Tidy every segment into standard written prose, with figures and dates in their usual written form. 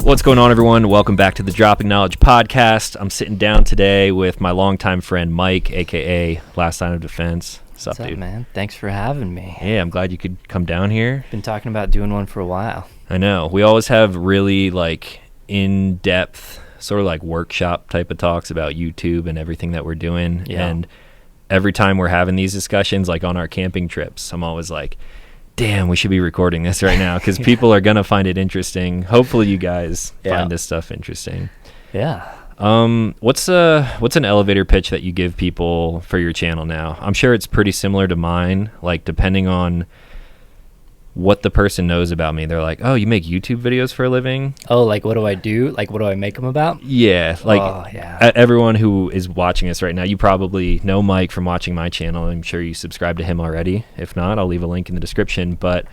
What's going on, everyone? Welcome back to the Dropping Knowledge podcast. I'm sitting down today with my longtime friend Mike, aka Last Line of Defense. What's up, dude? Man? Thanks for having me. Yeah, I'm glad you could come down here. Been talking about doing one for a while. I know. We always have really in-depth sort of workshop type of talks about YouTube and everything that we're doing. Yeah. And every time we're having these discussions, on our camping trips, I'm always like, damn, we should be recording this right now because people are going to find it interesting. Hopefully you guys find this stuff interesting. Yeah. What's an elevator pitch that you give people for your channel now? I'm sure it's pretty similar to mine, depending on what the person knows about me. They're like, oh, you make YouTube videos for a living? Oh, what do I do? What do I make them about? Yeah. Yeah. Everyone who is watching this right now, you probably know Mike from watching my channel. I'm sure you subscribe to him already. If not, I'll leave a link in the description. But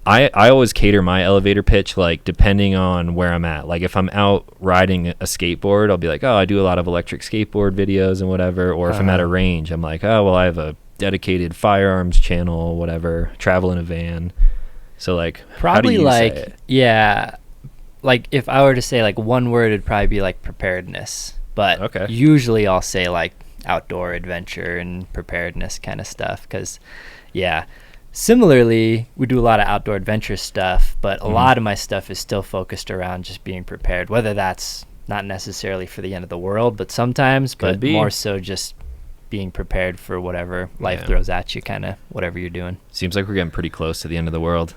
I always cater my elevator pitch, depending on where I'm at. If I'm out riding a skateboard, I'll be like, oh, I do a lot of electric skateboard videos and whatever. Or if I'm at a range, I'm like, oh, well, I have a dedicated firearms channel, whatever, travel in a van. So probably how do you say it? Yeah, if I were to say one word, it'd probably be preparedness. But okay. Usually I'll say outdoor adventure and preparedness kind of stuff because similarly, we do a lot of outdoor adventure stuff, but a lot of my stuff is still focused around just being prepared, whether that's not necessarily for the end of the world, but sometimes, but more so just being prepared for whatever life throws at you, kind of whatever you're doing. Seems like we're getting pretty close to the end of the world.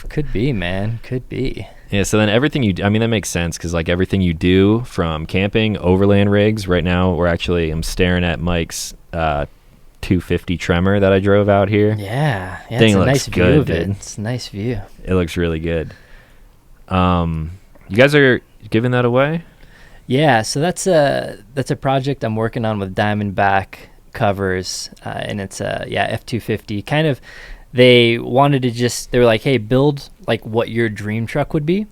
Could be, man. Could be. Yeah, so then everything you do, I mean, that makes sense because everything you do from camping, overland rigs, right now I'm staring at Mike's 250 Tremor that I drove out here. Yeah, Thing it's a looks nice good, view of dude. it. It's a nice view. It looks really good. You guys are giving that away? Yeah, so that's a project I'm working on with Diamondback Covers, and it's F250. Kind of, they wanted to they were like, hey, build what your dream truck would be,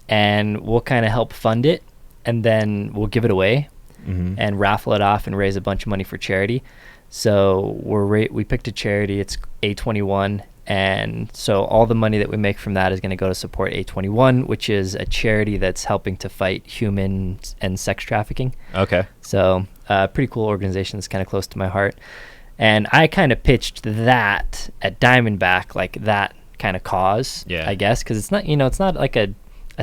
and we'll kind of help fund it, and then we'll give it away and raffle it off and raise a bunch of money for charity. So we picked a charity. It's A21. And so all the money that we make from that is going to go to support A21, which is a charity that's helping to fight human and sex trafficking. Okay. So pretty cool organization that's kind of close to my heart. And I kind of pitched that at Diamondback, that kind of cause, I guess, because it's not, it's not a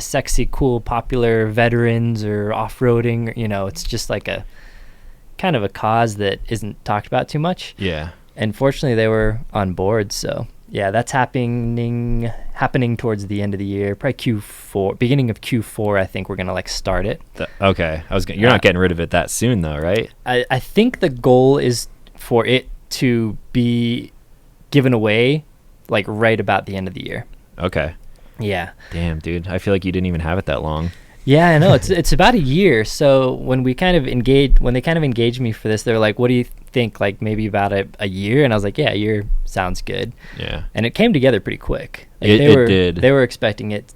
sexy, cool, popular veterans or off-roading, it's just a kind of a cause that isn't talked about too much. Yeah. And fortunately, they were on board, so... Yeah, that's happening towards the end of the year, probably Q4, beginning of Q4. I think we're gonna start it. Okay, you're not getting rid of it that soon, though, right? I think the goal is for it to be given away, right about the end of the year. Okay. Yeah. Damn, dude, I feel like you didn't even have it that long. Yeah, I know. It's about a year. So when they kind of engaged me for this, they were like, "What do you think? Maybe about a year?" And I was like, "Yeah, a year sounds good." Yeah. And it came together pretty quick. It did. They were expecting it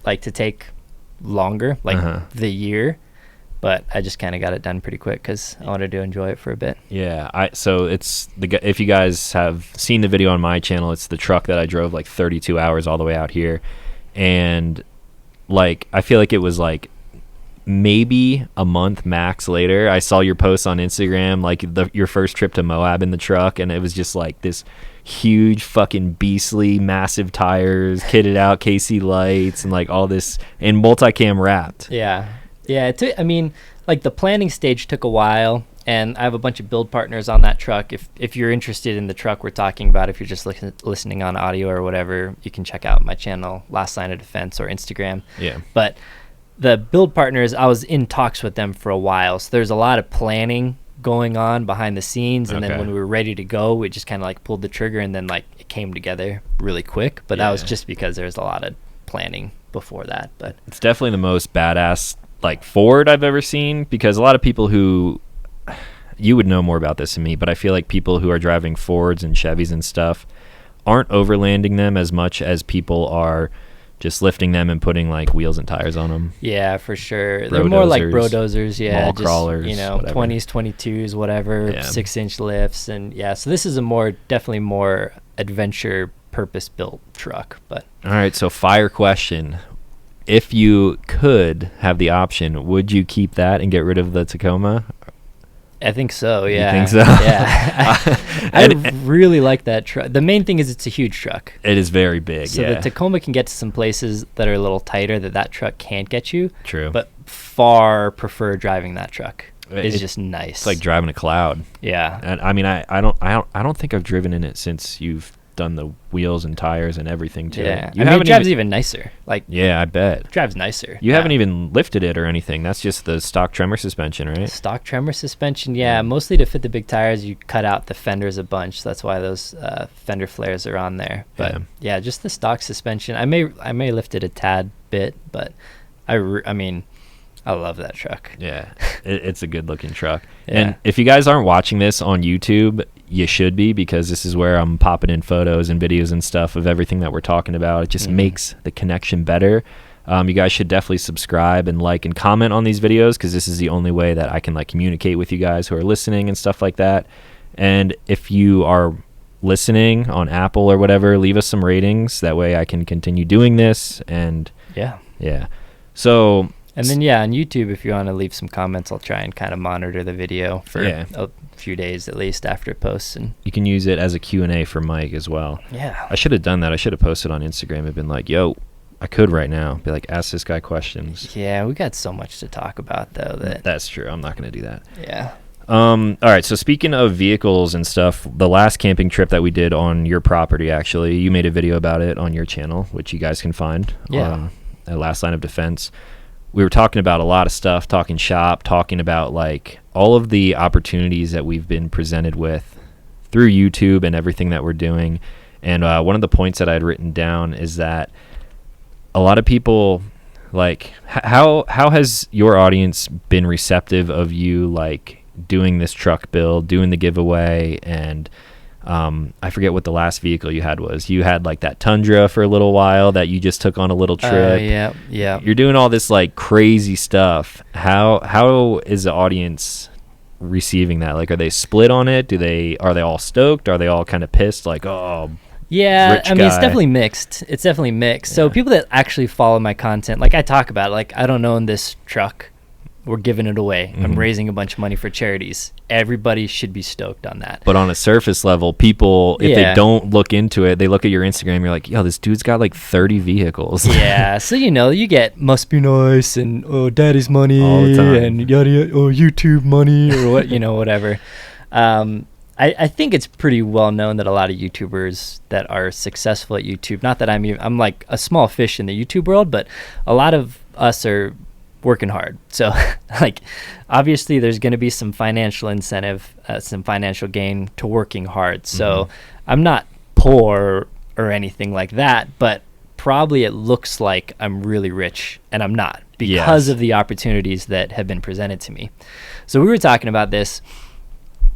to take longer, the year, but I just kind of got it done pretty quick because I wanted to enjoy it for a bit. Yeah. So it's if you guys have seen the video on my channel, it's the truck that I drove 32 hours all the way out here, and I feel like it was maybe a month max later, I saw your post on Instagram, your first trip to Moab in the truck, and it was just this huge fucking beastly massive tires, kitted out KC lights, and all this, and multicam wrapped. Yeah. The planning stage took a while, and I have a bunch of build partners on that truck. If you're interested in the truck we're talking about, if you're just listening on audio or whatever, you can check out my channel, Last Line of Defense, or Instagram. Yeah. But the build partners, I was in talks with them for a while, so there's a lot of planning going on behind the scenes, and then when we were ready to go, we just kind of pulled the trigger, and then it came together really quick. But that was just because there's a lot of planning before that. But it's definitely the most badass Ford I've ever seen, because a lot of people who, you would know more about this than me, but I feel like people who are driving Fords and Chevys and stuff aren't overlanding them as much as people are just lifting them and putting wheels and tires on them. Yeah, for sure. They're more like bro-dozers, mall crawlers, 20s, 22s, whatever, 6-inch lifts, and so this is definitely more adventure purpose-built truck. But all right, so fire question: if you could have the option, would you keep that and get rid of the Tacoma? I think so. Yeah. You think so? Yeah. I really like that truck. The main thing is it's a huge truck. It is very big. So the Tacoma can get to some places that are a little tighter that truck can't get you. True. But far prefer driving that truck. It's just nice. It's like driving a Cloud. Yeah. And I mean, I don't think I've driven in it since you've done the wheels and tires and everything to yeah. it. It drives even nicer. Like, yeah, I bet. It drives nicer. You haven't even lifted it or anything. That's just the stock tremor suspension, right? Stock tremor suspension, yeah. Mostly to fit the big tires, you cut out the fenders a bunch. So that's why those fender flares are on there. But yeah, just the stock suspension. I may lift it a tad bit, but I mean, I love that truck. Yeah, it's a good-looking truck. Yeah. And if you guys aren't watching this on YouTube, you should be, because this is where I'm popping in photos and videos and stuff of everything that we're talking about. It just makes the connection better. You guys should definitely subscribe and like and comment on these videos, because this is the only way that I can like communicate with you guys who are listening and stuff like that. And if you are listening on Apple or whatever, leave us some ratings. That way I can continue doing this. And yeah. So... And then, on YouTube, if you want to leave some comments, I'll try and kind of monitor the video for a few days at least after it posts. And you can use it as a Q&A for Mike as well. Yeah. I should have done that. I should have posted on Instagram and been like, yo, I could right now. Be like, ask this guy questions. Yeah, we got so much to talk about, though. That's true. I'm not going to do that. Yeah. All right, so speaking of vehicles and stuff, the last camping trip that we did on your property, actually, you made a video about it on your channel, which you guys can find at Last Line of Defense. We were talking about a lot of stuff, talking shop, talking about like all of the opportunities that we've been presented with through YouTube and everything that we're doing. And one of the points that I had written down is that a lot of people, like, how has your audience been receptive of you, like, doing this truck build, doing the giveaway, and I forget what the last vehicle you had was. You had like that Tundra for a little while that you just took on a little trip. Yeah. You're doing all this like crazy stuff. How is the audience receiving that? Like, are they split on it? Are they all stoked? Are they all kind of pissed? Like, oh, yeah, rich I mean, guy. it's definitely mixed. So people that actually follow my content, like I talk about, like, I don't own this truck. We're giving it away. I'm raising a bunch of money for charities. Everybody should be stoked on that. But on a surface level, people, if they don't look into it, they look at your Instagram, you're like, yo, this dude's got like 30 vehicles. Yeah, so you get must be nice and daddy's money all the time. And yada yada, YouTube money or what, whatever. I think it's pretty well known that a lot of YouTubers that are successful at YouTube, not that I'm like a small fish in the YouTube world, but a lot of us are working hard. So like, obviously there's going to be some financial incentive, some financial gain to working hard. So I'm not poor or anything like that, but probably it looks like I'm really rich, and I'm not, because of the opportunities that have been presented to me. So we were talking about this,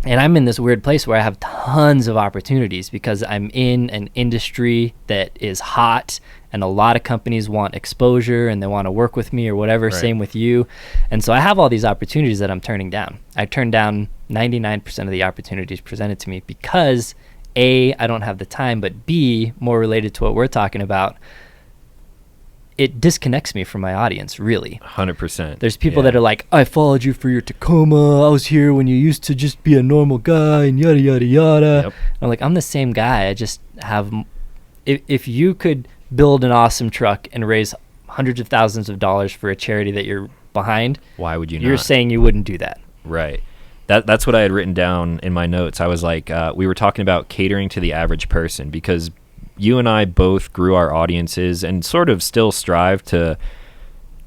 and I'm in this weird place where I have tons of opportunities because I'm in an industry that is hot, and a lot of companies want exposure and they want to work with me or whatever. Right. Same with you. And so I have all these opportunities that I'm turning down. I turn down 99% of the opportunities presented to me because A, I don't have the time, but B, more related to what we're talking about, it disconnects me from my audience, really. 100%. There's people that are like, I followed you for your Tacoma. I was here when you used to just be a normal guy and yada, yada, yada. Yep. I'm like, I'm the same guy. I just have, if you could build an awesome truck and raise hundreds of thousands of dollars for a charity that you're behind, why would you not? You're saying you wouldn't do that. Right. That's what I had written down in my notes. I was like, we were talking about catering to the average person, because you and I both grew our audiences and sort of still strive to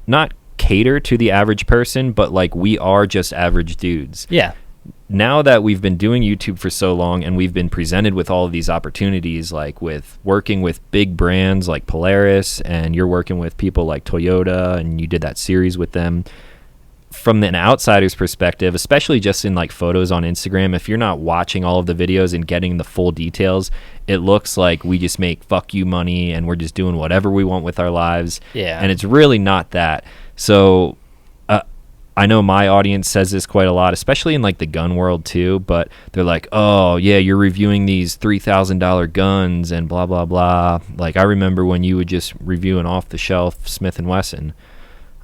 not cater to the average person, but like, we are just average dudes. Yeah. Now that we've been doing YouTube for so long and we've been presented with all of these opportunities, like with working with big brands like Polaris, and you're working with people like Toyota, and you did that series with them. From an outsider's perspective, especially just in like photos on Instagram, if you're not watching all of the videos and getting the full details, it looks like we just make fuck you money and we're just doing whatever we want with our lives. Yeah. And it's really not that. So I know my audience says this quite a lot, especially in like the gun world too, but they're like, oh yeah, you're reviewing these $3,000 guns and blah, blah, blah. Like I remember when you would just review an off the shelf Smith & Wesson.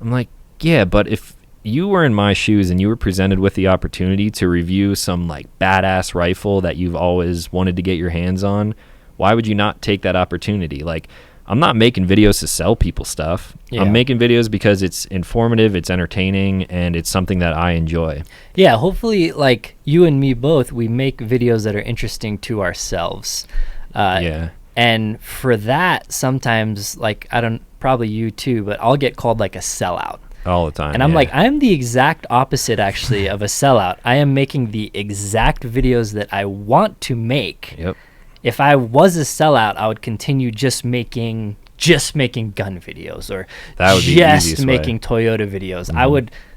I'm like, yeah, but if you were in my shoes and you were presented with the opportunity to review some like badass rifle that you've always wanted to get your hands on, why would you not take that opportunity? Like, I'm not making videos to sell people stuff. Yeah. I'm making videos because it's informative, it's entertaining, and it's something that I enjoy. Yeah, hopefully, like you and me both, we make videos that are interesting to ourselves. Yeah. And for that, sometimes, like, probably you too, but I'll get called like a sellout. All the time. And I'm yeah. like, I'm the exact opposite, actually, of a sellout. I am making the exact videos that I want to make. Yep. If I was a sellout, I would continue just making gun videos, or That would be the easiest way. making Toyota videos.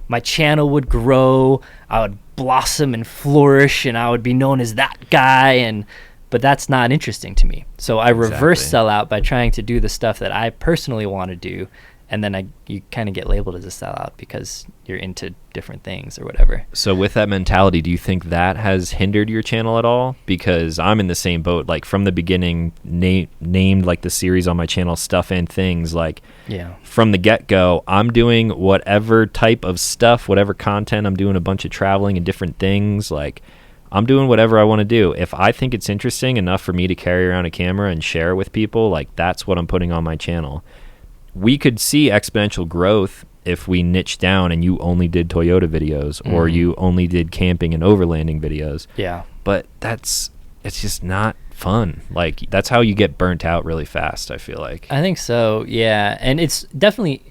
My channel would grow, I would blossom and flourish, and I would be known as that guy, but that's not interesting to me. So I reverse Exactly. sellout by trying to do the stuff that I personally want to do, and then you kind of get labeled as a sellout because you're into different things or whatever. So with that mentality, do you think that has hindered your channel at all? Because I'm in the same boat. Like from the beginning, named like the series on my channel, Stuff and Things. Like Yeah. from the get-go, I'm doing whatever type of stuff, whatever content. I'm doing a bunch of traveling and different things. Like I'm doing whatever I want to do. If I think it's interesting enough for me to carry around a camera and share it with people, like that's what I'm putting on my channel. We could see exponential growth if we niche down and you only did Toyota videos or you only did camping and overlanding videos. Yeah. But it's just not fun. Like that's how you get burnt out really fast, I feel like. I think so. Yeah. And it's definitely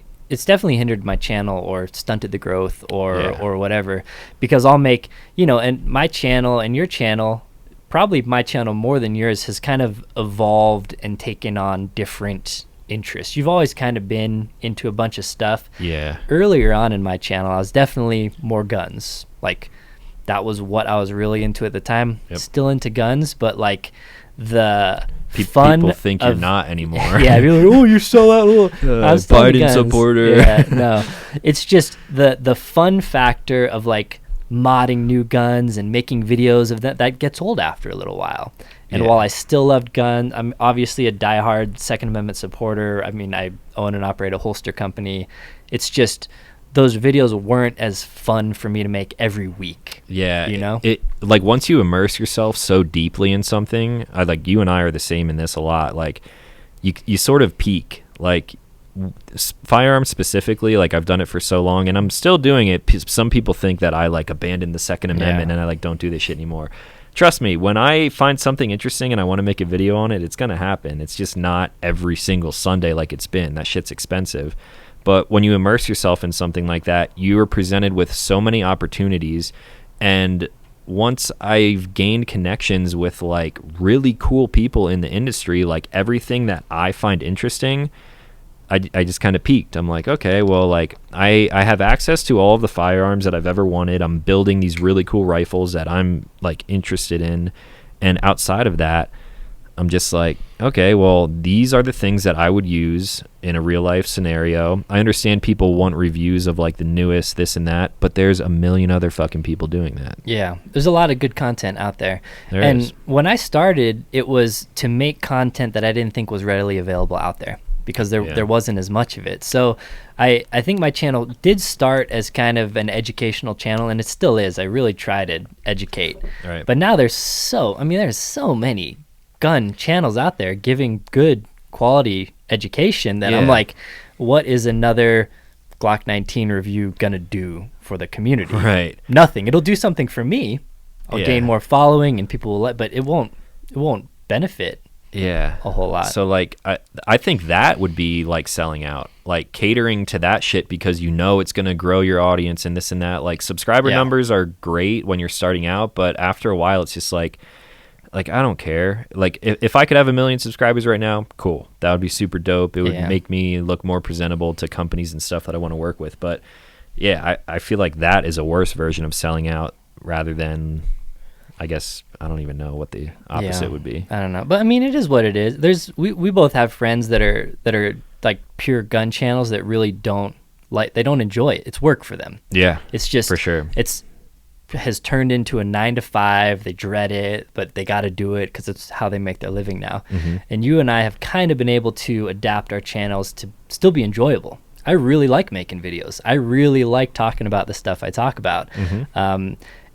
hindered my channel or stunted the growth or whatever, because I'll make, and my channel and your channel, probably my channel more than yours, has kind of evolved and taken on different interests. You've always kind of been into a bunch of stuff. Yeah. Earlier on in my channel, I was definitely more guns. Like that was what I was really into at the time. Yep. Still into guns, but like the People think you're not anymore. Yeah, people are like, oh, you sell out. I'm still into Biden guns. supporter. Yeah, no, it's just the fun factor of like modding new guns and making videos of that gets old after a little while. And Yeah. while I still loved guns, I'm obviously a diehard Second Amendment supporter. I mean, I own and operate a holster company. It's just those videos weren't as fun for me to make every week. Yeah, It like once you immerse yourself so deeply in something, like you and I are the same in this a lot. Like you sort of peak. Like firearms specifically, like I've done it for so long, and I'm still doing it. Some people think that I like abandoned the Second Amendment and I like don't do this shit anymore. Trust me, when I find something interesting and I want to make a video on it, it's gonna happen. It's just not every single Sunday like it's been. That shit's expensive. But when you immerse yourself in something like that, you are presented with so many opportunities. And once I've gained connections with like really cool people in the industry, like everything that I find interesting, I just kind of peaked. I'm like, okay, well, like I have access to all of the firearms that I've ever wanted. I'm building these really cool rifles that I'm like interested in. And outside of that, I'm just like, okay, well, these are the things that I would use in a real life scenario. I understand people want reviews of like the newest this and that, but there's a million other fucking people doing that. Yeah, there's a lot of good content out there. There and is. when I started, it was to make content that I didn't think was readily available out there because there wasn't as much of it. So I think my channel did start as kind of an educational channel, and it still is. I really try to educate. Right. But now there's so many gun channels out there giving good quality education that I'm Yeah. like, what is another Glock 19 review gonna do for the community? Right. Nothing. It'll do something for me. I'll Yeah. gain more following and people will but it won't benefit Yeah. a whole lot. So like I think that would be like selling out, like catering to that shit because you know it's going to grow your audience and this and that. Like subscriber Yeah. numbers are great when you're starting out, but after a while it's just like I don't care. Like if I could have 1 million subscribers right now, cool. That would be super dope. It would Yeah. make me look more presentable to companies and stuff that I want to work with. But yeah, I feel like that is a worse version of selling out rather than, I guess, I don't even know what the opposite would be. I don't know, but I mean, it is what it is. We both have friends that are like pure gun channels that really don't they don't enjoy it. It's work for them. Yeah, It's just for sure. It's has turned into a 9 to 5. They dread it, but they got to do it because it's how they make their living now. And you and I have kind of been able to adapt our channels to still be enjoyable. I really like making videos. I really like talking about the stuff I talk about.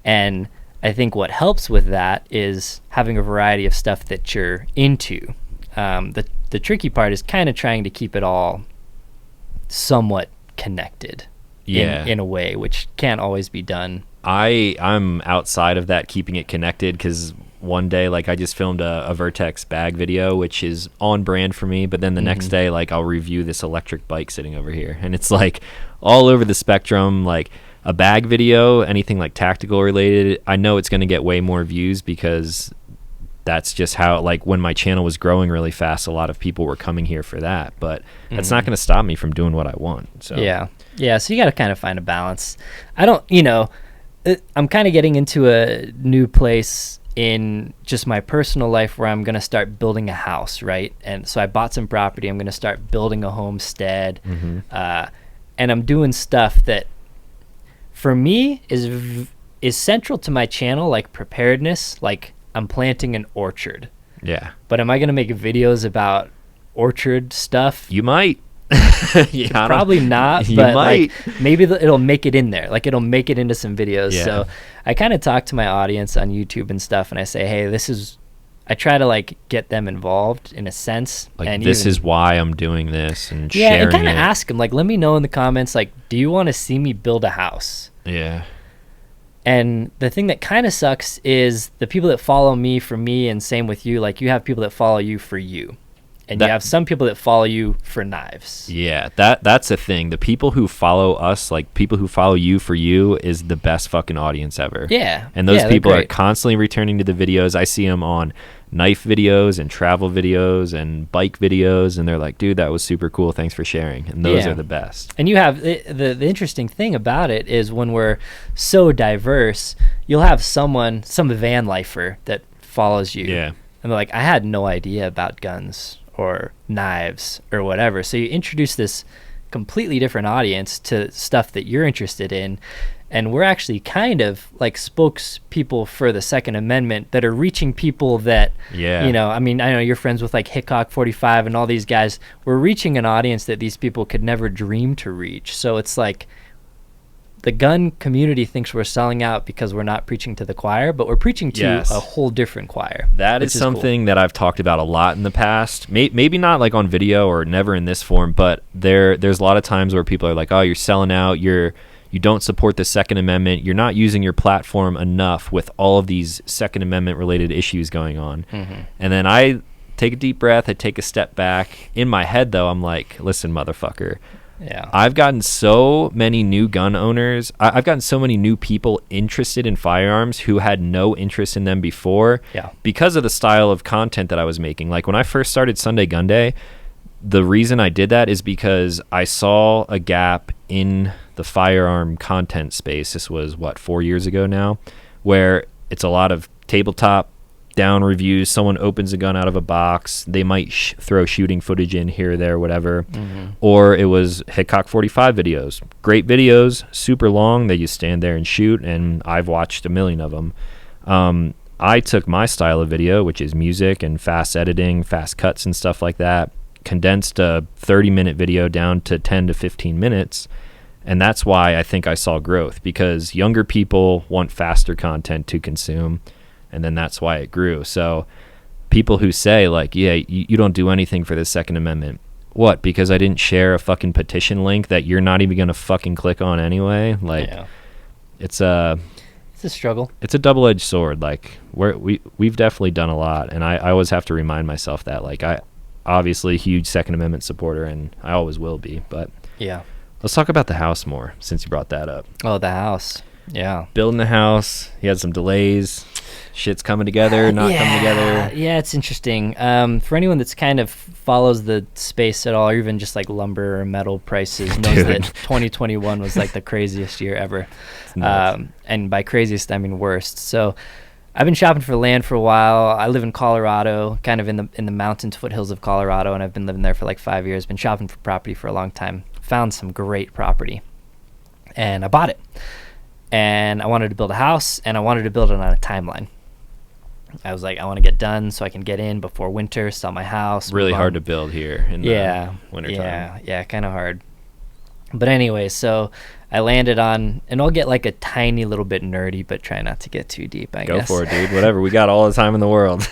And I think what helps with that is having a variety of stuff that you're into. The tricky part is kind of trying to keep it all somewhat connected in a way, which can't always be done. I'm outside of that, keeping it connected, because one day, like, I just filmed a Vertex bag video, which is on brand for me, but then the next day, like, I'll review this electric bike sitting over here, and it's like all over the spectrum. Like, a bag video, anything like tactical related, I know it's going to get way more views, because that's just how, like, when my channel was growing really fast, a lot of people were coming here for that, but that's not going to stop me from doing what I want. So yeah, so you got to kind of find a balance. I don't, I'm kind of getting into a new place in just my personal life where I'm going to start building a house, right? And so I bought some property. I'm going to start building a homestead. And I'm doing stuff that for me is central to my channel, like preparedness. Like, I'm planting an orchard. Yeah. But am I going to make videos about orchard stuff? You might. Yeah, probably not, you but might. like, maybe it'll make it in there. Like, it'll make it into some videos. Yeah. So I kind of talk to my audience on YouTube and stuff, and I say, hey, I try to like get them involved in a sense. Like, and this is why I'm doing this, and yeah, sharing and kind of it. ask them, like, let me know in the comments, like, do you want to see me build a house? Yeah. And the thing that kind of sucks is the people that follow me for me, and same with you. Like, you have people that follow you for you. And you have some people that follow you for knives. Yeah, that's a thing. The people who follow us, like people who follow you for you, is the best fucking audience ever. Yeah. And those people are great. constantly returning to the videos. I see them on knife videos and travel videos and bike videos, and they're like, dude, that was super cool. Thanks for sharing. And those are the best. And you have the interesting thing about it is when we're so diverse, you'll have some van lifer that follows you. Yeah. And they're like, I had no idea about guns or knives or whatever. So you introduce this completely different audience to stuff that you're interested in. And we're actually kind of like spokespeople for the Second Amendment that are reaching people that, I mean, I know you're friends with like Hickok 45 and all these guys. We're reaching an audience that these people could never dream to reach. So it's like the gun community thinks we're selling out because we're not preaching to the choir, but we're preaching to a whole different choir. That is something that I've talked about a lot in the past. Maybe not like on video or never in this form, but there's a lot of times where people are like, oh, you're selling out, you don't support the Second Amendment, you're not using your platform enough with all of these Second Amendment related issues going on. And then I take a deep breath, I take a step back. In my head though, I'm like, listen, motherfucker, I've gotten so many new gun owners. I've gotten so many new people interested in firearms who had no interest in them before because of the style of content that I was making. Like, when I first started Sunday Gun Day, the reason I did that is because I saw a gap in the firearm content space. This was, 4 years ago now, where it's a lot of tabletop down reviews. Someone opens a gun out of a box, they might throw shooting footage in here, there, whatever. Or it was Hickok 45 videos, great videos, super long, they just stand there and shoot, and I've watched a million of them. I took my style of video, which is music and fast editing, fast cuts and stuff like that, condensed a 30-minute video down to 10 to 15 minutes, and that's why I think I saw growth, because younger people want faster content to consume. And then that's why it grew. So people who say, like, yeah, you don't do anything for the Second Amendment. What? Because I didn't share a fucking petition link that you're not even going to fucking click on anyway? Like, it's a struggle. It's a double-edged sword. Like, we've definitely done a lot. And I always have to remind myself that. Like, I obviously a huge Second Amendment supporter, and I always will be. But let's talk about the house more, since you brought that up. Oh, the house. Yeah. Building the house. You had some delays. Shit's coming together, not coming together. Yeah, it's interesting. For anyone that's kind of follows the space at all, or even just like lumber or metal prices, knows that 2021 was like the craziest year ever. And by craziest, I mean worst. So I've been shopping for land for a while. I live in Colorado, kind of in the mountains, foothills of Colorado, and I've been living there for like 5 years. Been shopping for property for a long time. found some great property, and I bought it. And I wanted to build a house, and I wanted to build it on a timeline. I was like, I want to get done so I can get in before winter, sell my house. Really hard to build here in the wintertime. Yeah, kind of hard. But anyway, so I landed on, and I'll get like a tiny little bit nerdy, but try not to get too deep, I guess. Go for it, dude. Whatever. We got all the time in the world.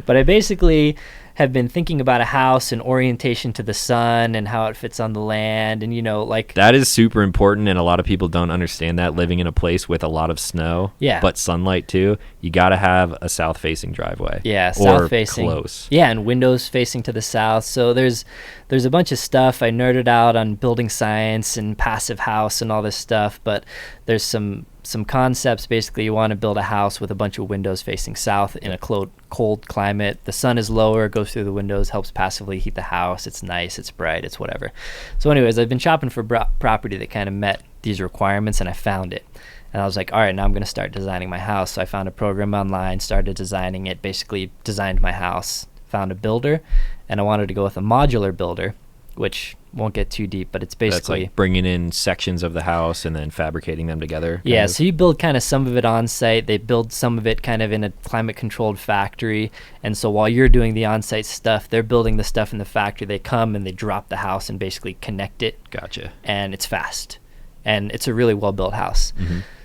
But I basically have been thinking about a house and orientation to the sun and how it fits on the land, and like that is super important, and a lot of people don't understand that, living in a place with a lot of snow, but sunlight too. You got to have a south facing driveway, south facing, close, and windows facing to the south. So there's a bunch of stuff. I nerded out on building science and passive house and all this stuff, but there's some concepts. Basically, you want to build a house with a bunch of windows facing south in a cold climate. The sun is lower, goes through the windows, helps passively heat the house. It's nice, it's bright, it's whatever. So anyways, I've been shopping for property that kind of met these requirements, and I found it. And I was like, all right, now I'm going to start designing my house. So I found a program online, started designing it, basically designed my house, found a builder, and I wanted to go with a modular builder, which won't get too deep, but it's basically that's like bringing in sections of the house and then fabricating them together. So you build kind of some of it on site. They build some of it kind of in a climate controlled factory, and so while you're doing the on site stuff, they're building the stuff in the factory. They come and they drop the house and basically connect it. Gotcha. And it's fast, and it's a really well built house.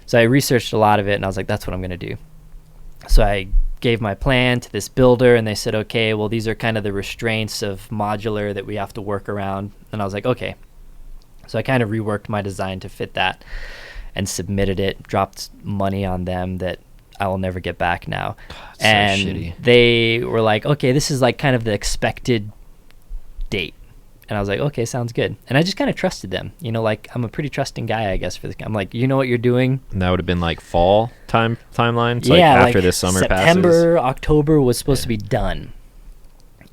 So I researched a lot of it, and I was like, that's what I'm going to do. So I gave my plan to this builder, and they said, okay, well, these are kind of the restraints of modular that we have to work around. And I was like, okay. So I kind of reworked my design to fit that and submitted it, dropped money on them that I will never get back now. And so shitty. They were like, okay, this is like kind of the expected date. And I was like, okay, sounds good. And I just kind of trusted them. Like I'm a pretty trusting guy, I guess, for this. I'm like, you know what you're doing? And that would have been like fall timelines, like after this summer September, passes. October was supposed to be done.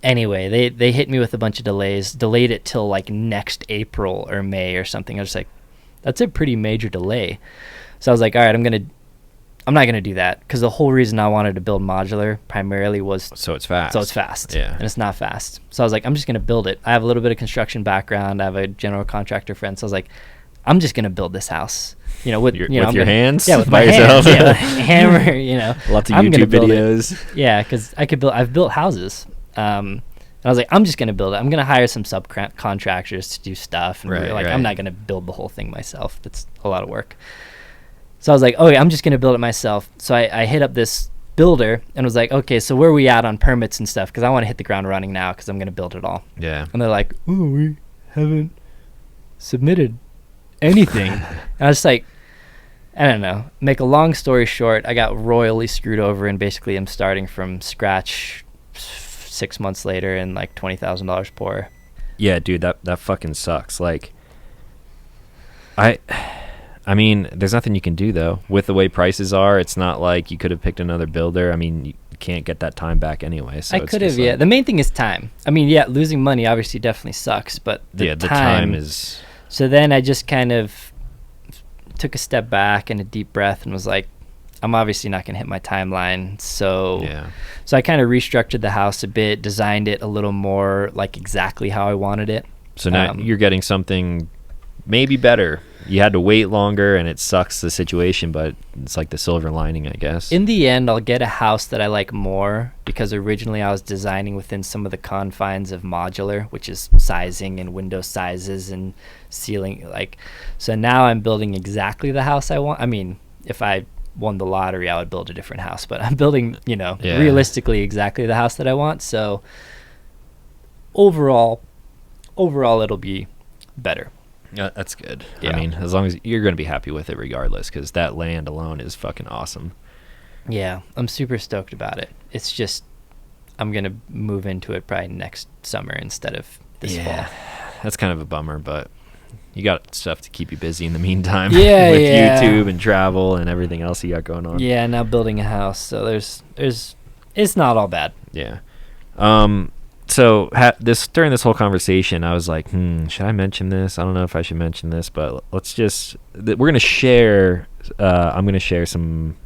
Anyway, they hit me with a bunch of delays, delayed it till like next April or May or something. I was like, that's a pretty major delay. So I was like, all right, I'm not going to do that, because the whole reason I wanted to build modular primarily was so it's fast. Yeah. And it's not fast. So I was like, I'm just going to build it. I have a little bit of construction background. I have a general contractor friend. So I was like, I'm just going to build this house. With your hands? Yeah, with by my yourself. hands. Yeah, with a hammer, Lots of YouTube videos. Yeah, because I've built houses. And I was like, I'm just going to build it. I'm going to hire some subcontractors to do stuff. And I'm not going to build the whole thing myself. That's a lot of work. So I was like, oh, yeah, I'm just going to build it myself. So I hit up this builder and was like, okay, so where are we at on permits and stuff? Because I want to hit the ground running now, because I'm going to build it all. Yeah. And they're like, oh, we haven't submitted anything. And I was like, I don't know. Make a long story short, I got royally screwed over, and basically I'm starting from scratch 6 months later and like $20,000 poorer. Yeah, dude, that fucking sucks. Like, I mean, there's nothing you can do, though. With the way prices are, it's not like you could have picked another builder. I mean, you can't get that time back anyway. So I could have, yeah. The main thing is time. I mean, yeah, losing money obviously definitely sucks, but the time is... So then I just kind of took a step back and a deep breath and was like, I'm obviously not going to hit my timeline. So I kind of restructured the house a bit, designed it a little more like exactly how I wanted it. So now you're getting something maybe better. You had to wait longer, and it sucks, the situation, but it's like the silver lining, I guess. In the end, I'll get a house that I like more, because originally I was designing within some of the confines of modular, which is sizing and window sizes and ceiling. So now I'm building exactly the house I want. I mean, if I won the lottery, I would build a different house, but I'm building, realistically exactly the house that I want. So overall it'll be better. Yeah, that's good. Yeah. I mean, as long as you're going to be happy with it regardless, because that land alone is fucking awesome. Yeah, I'm super stoked about it. It's just, I'm going to move into it probably next summer instead of this fall. That's kind of a bummer, but you got stuff to keep you busy in the meantime. With YouTube and travel and everything else you got going on. Yeah, now building a house, so it's not all bad. Yeah. So during this whole conversation, I was like, should I mention this? I don't know if I should mention this, but let's just, we're going to share, I'm going to share some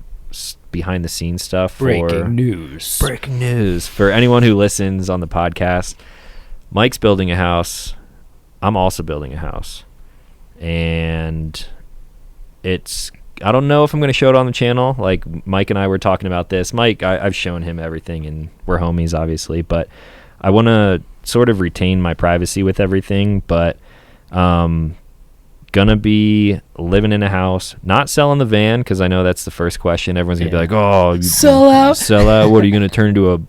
behind the scenes stuff. Breaking news for anyone who listens on the podcast. Mike's building a house. I'm also building a house. and I don't know if I'm going to show it on the channel. Like Mike and I were talking about this. Mike, I've shown him everything, and we're homies, obviously, but I want to sort of retain my privacy with everything, but gonna be living in a house, not selling the van, because I know that's the first question. Everyone's gonna be like, oh, sell out. What, are you gonna turn into a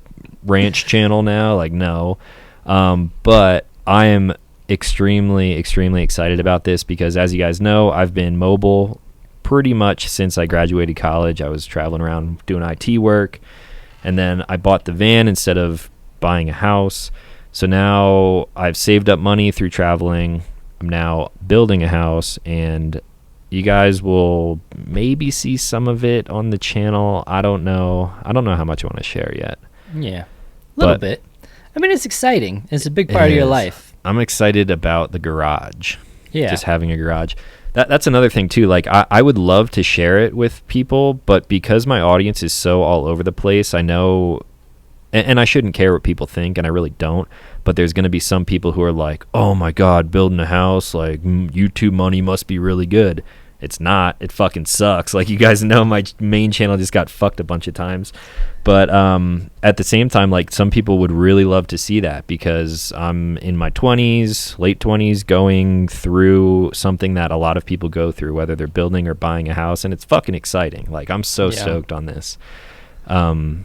ranch channel now? Like, no. But I am extremely excited about this, because as you guys know, I've been mobile pretty much since I graduated college. I was traveling around doing IT work, and then I bought the van instead of buying a house. So now I've saved up money through traveling. I'm now building a house, and you guys will maybe see some of it on the channel. I don't know how much I want to share yet. Yeah, a little bit. I mean, it's exciting. It's a big part of your life. I'm excited about the garage. Yeah. Just having a garage. That's another thing too. Like I would love to share it with people, but because my audience is so all over the place, I know, and I shouldn't care what people think, and I really don't, but there's going to be some people who are like, oh my God, building a house, like YouTube money must be really good. It's not. It fucking sucks. Like, you guys know, my main channel just got fucked a bunch of times. But at the same time, like, some people would really love to see that, because I'm in my 20s, late 20s, going through something that a lot of people go through, whether they're building or buying a house, and it's fucking exciting. Like, I'm so stoked on this. And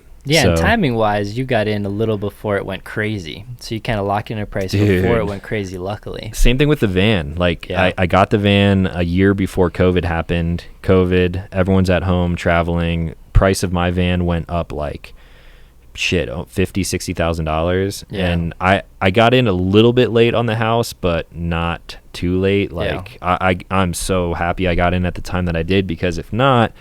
timing-wise, you got in a little before it went crazy. So you kind of locked in a price before it went crazy, luckily. Same thing with the van. Like, I got the van a year before COVID happened. Everyone's at home traveling. Price of my van went up like, $50,000-$60,000. Yeah. And I got in a little bit late on the house, but not too late. Like, I'm so happy I got in at the time that I did, because if not,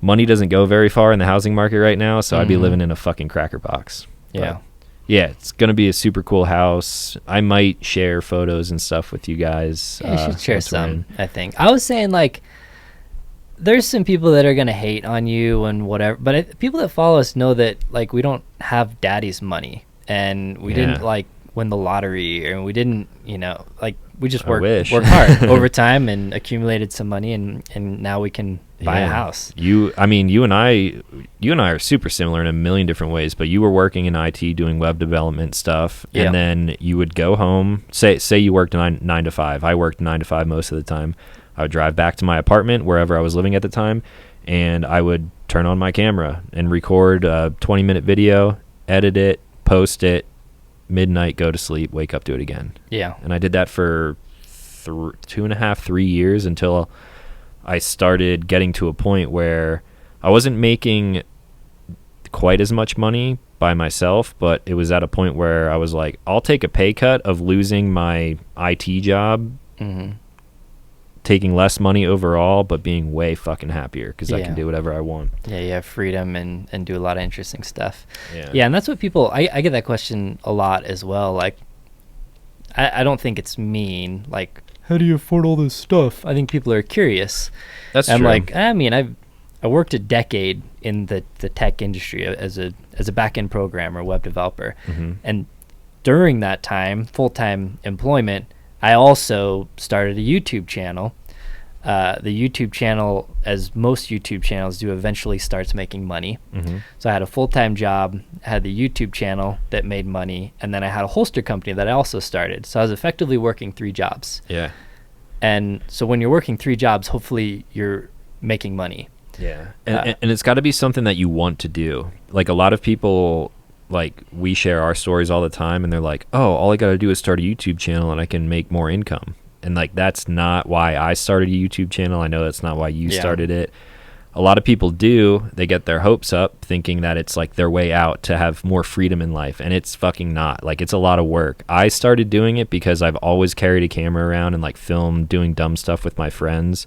money doesn't go very far in the housing market right now, so I'd be living in a fucking cracker box. Yeah. But yeah, it's going to be a super cool house. I might share photos and stuff with you guys. Yeah, you should share some, I think. I was saying, like, there's some people that are going to hate on you and whatever, but people that follow us know that, like, we don't have daddy's money, and we didn't, like, win the lottery, or we didn't, like, we just worked hard over time and accumulated some money, and now we can buy a house. You and I are super similar in a million different ways, but you were working in IT doing web development stuff, and then you would go home, say you worked 9 to 5. I worked 9 to 5 most of the time. I would drive back to my apartment wherever I was living at the time, and I would turn on my camera and record a 20-minute video, edit it, post it, midnight, go to sleep, wake up, do it again. Yeah. And I did that for 2.5, 3 years, until I started getting to a point where I wasn't making quite as much money by myself, but it was at a point where I was like, I'll take a pay cut of losing my IT job, taking less money overall, but being way fucking happier, because I can do whatever I want. Yeah, you have freedom and do a lot of interesting stuff. Yeah, and that's what people, I get that question a lot as well. Like, I don't think it's mean, like, how do you afford all this stuff? I think people are curious. That's true. I'm like, I mean, I worked a decade in the tech industry as a back-end programmer, web developer. And during that time, full-time employment, I also started a YouTube channel. The YouTube channel, as most YouTube channels do, eventually starts making money. So I had a full-time job, had the YouTube channel that made money, and then I had a holster company that I also started. So I was effectively working 3 jobs. Yeah. And so when you're working 3 jobs, hopefully you're making money. Yeah. And it's got to be something that you want to do. Like, a lot of people, like, we share our stories all the time, and they're like, oh, all I got to do is start a YouTube channel and I can make more income. And, like, that's not why I started a YouTube channel. I know that's not why you started it. A lot of people do. They get their hopes up thinking that it's, like, their way out to have more freedom in life. And it's fucking not. Like, it's a lot of work. I started doing it because I've always carried a camera around and, like, filmed doing dumb stuff with my friends.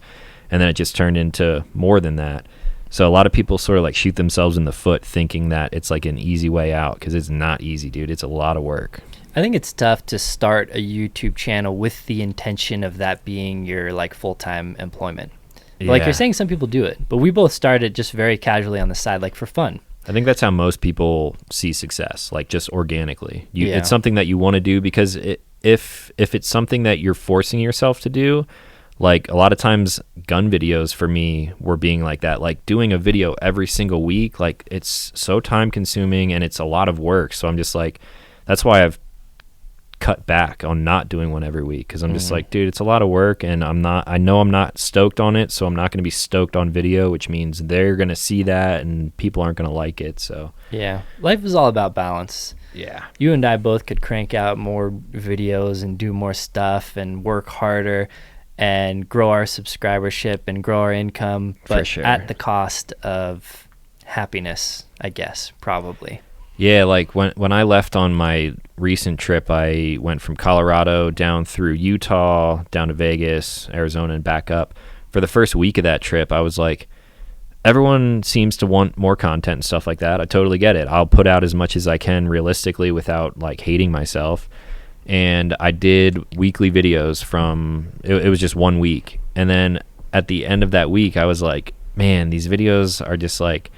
And then it just turned into more than that. So a lot of people sort of, like, shoot themselves in the foot thinking that it's, like, an easy way out, because it's not easy, dude. It's a lot of work. I think it's tough to start a YouTube channel with the intention of that being your, like, full-time employment. Yeah. Like you're saying, some people do it, but we both started just very casually on the side, like, for fun. I think that's how most people see success, like, just organically. It's something that you want to do, because if it's something that you're forcing yourself to do, like a lot of times gun videos for me were being like that, like doing a video every single week, like it's so time consuming and it's a lot of work. So I'm just like, that's why I've cut back on not doing one every week, because I'm just like, dude, it's a lot of work and I know I'm not stoked on it, so I'm not going to be stoked on video, which means they're going to see that and people aren't going to like it. So yeah, life is all about balance. yeah, You and I both could crank out more videos and do more stuff and work harder and grow our subscribership and grow our income, but For sure. at the cost of happiness, I guess, probably. yeah, like when I left on my recent trip, I went from Colorado down through Utah, down to Vegas, Arizona, and back up. For the first week of that trip, I was like, everyone seems to want more content and stuff like that. I totally get it. I'll put out as much as I can realistically without like hating myself. And I did weekly videos from, it was just 1 week. And then at the end of that week, I was like, man, these videos are just like,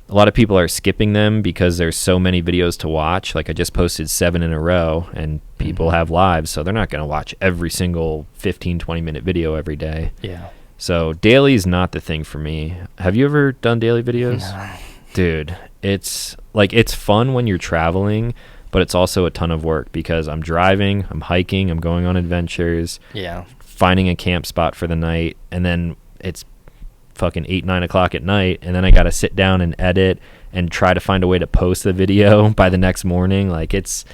a lot of people are skipping them because there's so many videos to watch. Like I just posted 7 in a row and people have lives, so they're not going to watch every single 15-20 minute video every day. Yeah. So daily is not the thing for me. Have you ever done daily videos? No. Dude, it's like, it's fun when you're traveling, but it's also a ton of work because I'm driving, I'm hiking, I'm going on adventures, Yeah. finding a camp spot for the night, and then it's fucking 8-9 o'clock at night, and then I gotta sit down and edit and try to find a way to post the video by the next morning. Like it's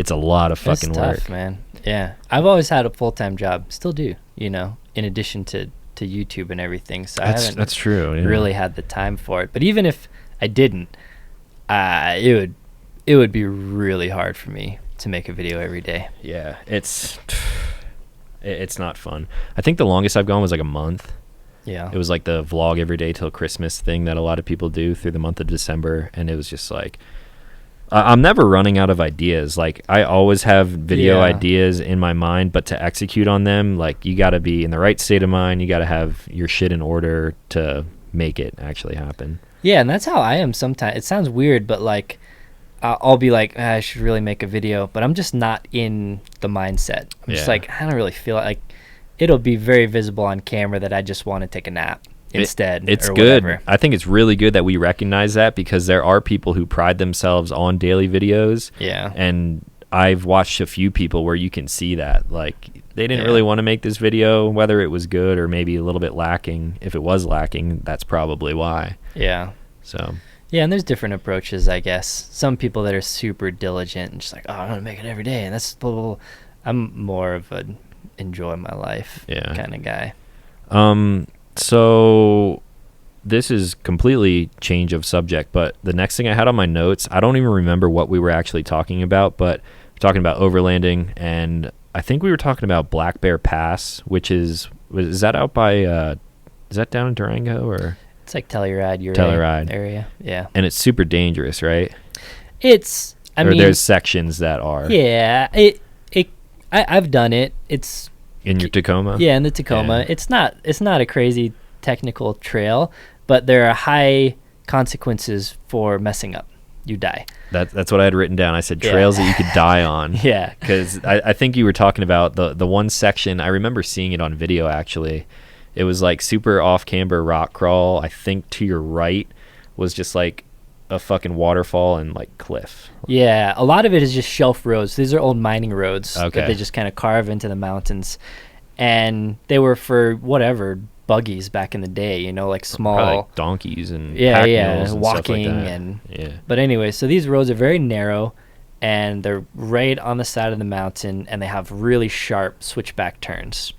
a lot of fucking It's tough, work, man. Yeah. I've always had a full-time job, still do, you know, in addition to YouTube and everything. So I haven't that's true, yeah. really had the time for it. But even if I didn't, it would be really hard for me to make a video every day. Yeah, it's not fun. I think the longest I've gone was like a month. Yeah. It was like the vlog every day till Christmas thing that a lot of people do through the month of December, and it was just like, I'm never running out of ideas. Like I always have video Yeah. ideas in my mind, but to execute on them, like you got to be in the right state of mind. You got to have your shit in order to make it actually happen. Yeah, and that's how I am sometimes. It sounds weird, but like I'll be like, I should really make a video, but I'm just not in the mindset. I'm just Yeah. like, I don't really feel like it'll be very visible on camera that I just want to take a nap instead. It's or good. whatever. I think it's really good that we recognize that, because there are people who pride themselves on daily videos. Yeah. And I've watched a few people where you can see that, like, they didn't Yeah. really want to make this video, whether it was good or maybe a little bit lacking. If it was lacking, that's probably why. Yeah. So Yeah, and there's different approaches, I guess. Some people that are super diligent and just like, oh, I'm gonna make it every day, and that's blah, blah, blah. I'm more of a enjoy my life kind of guy. So this is completely change of subject, but the next thing I had on my notes, I don't even remember what we were actually talking about, but we're talking about overlanding, and I think we were talking about Black Bear Pass, which is that out by is that down in Durango or? It's like Telluride, Telluride area. Yeah. And it's super dangerous, right? I mean, there's sections that are. Yeah, I've done it. It's in your Tacoma. Yeah, in the Tacoma. Yeah. It's not a crazy technical trail, but there are high consequences for messing up. You die. That's what I had written down. I said Yeah. trails that you could die on. Yeah. Because I think you were talking about the one section. I remember seeing it on video, actually. It was like super off-camber rock crawl. I think to your right was just like a fucking waterfall and like cliff. Yeah, a lot of it is just shelf roads. These are old mining roads that Okay. they just kind of carve into the mountains. And they were for whatever, buggies back in the day, you know, like small. Probably like donkeys and Yeah, pack yeah, mules and walking stuff like that. and- yeah. But anyway, so these roads are very narrow and they're right on the side of the mountain and they have really sharp switchback turns.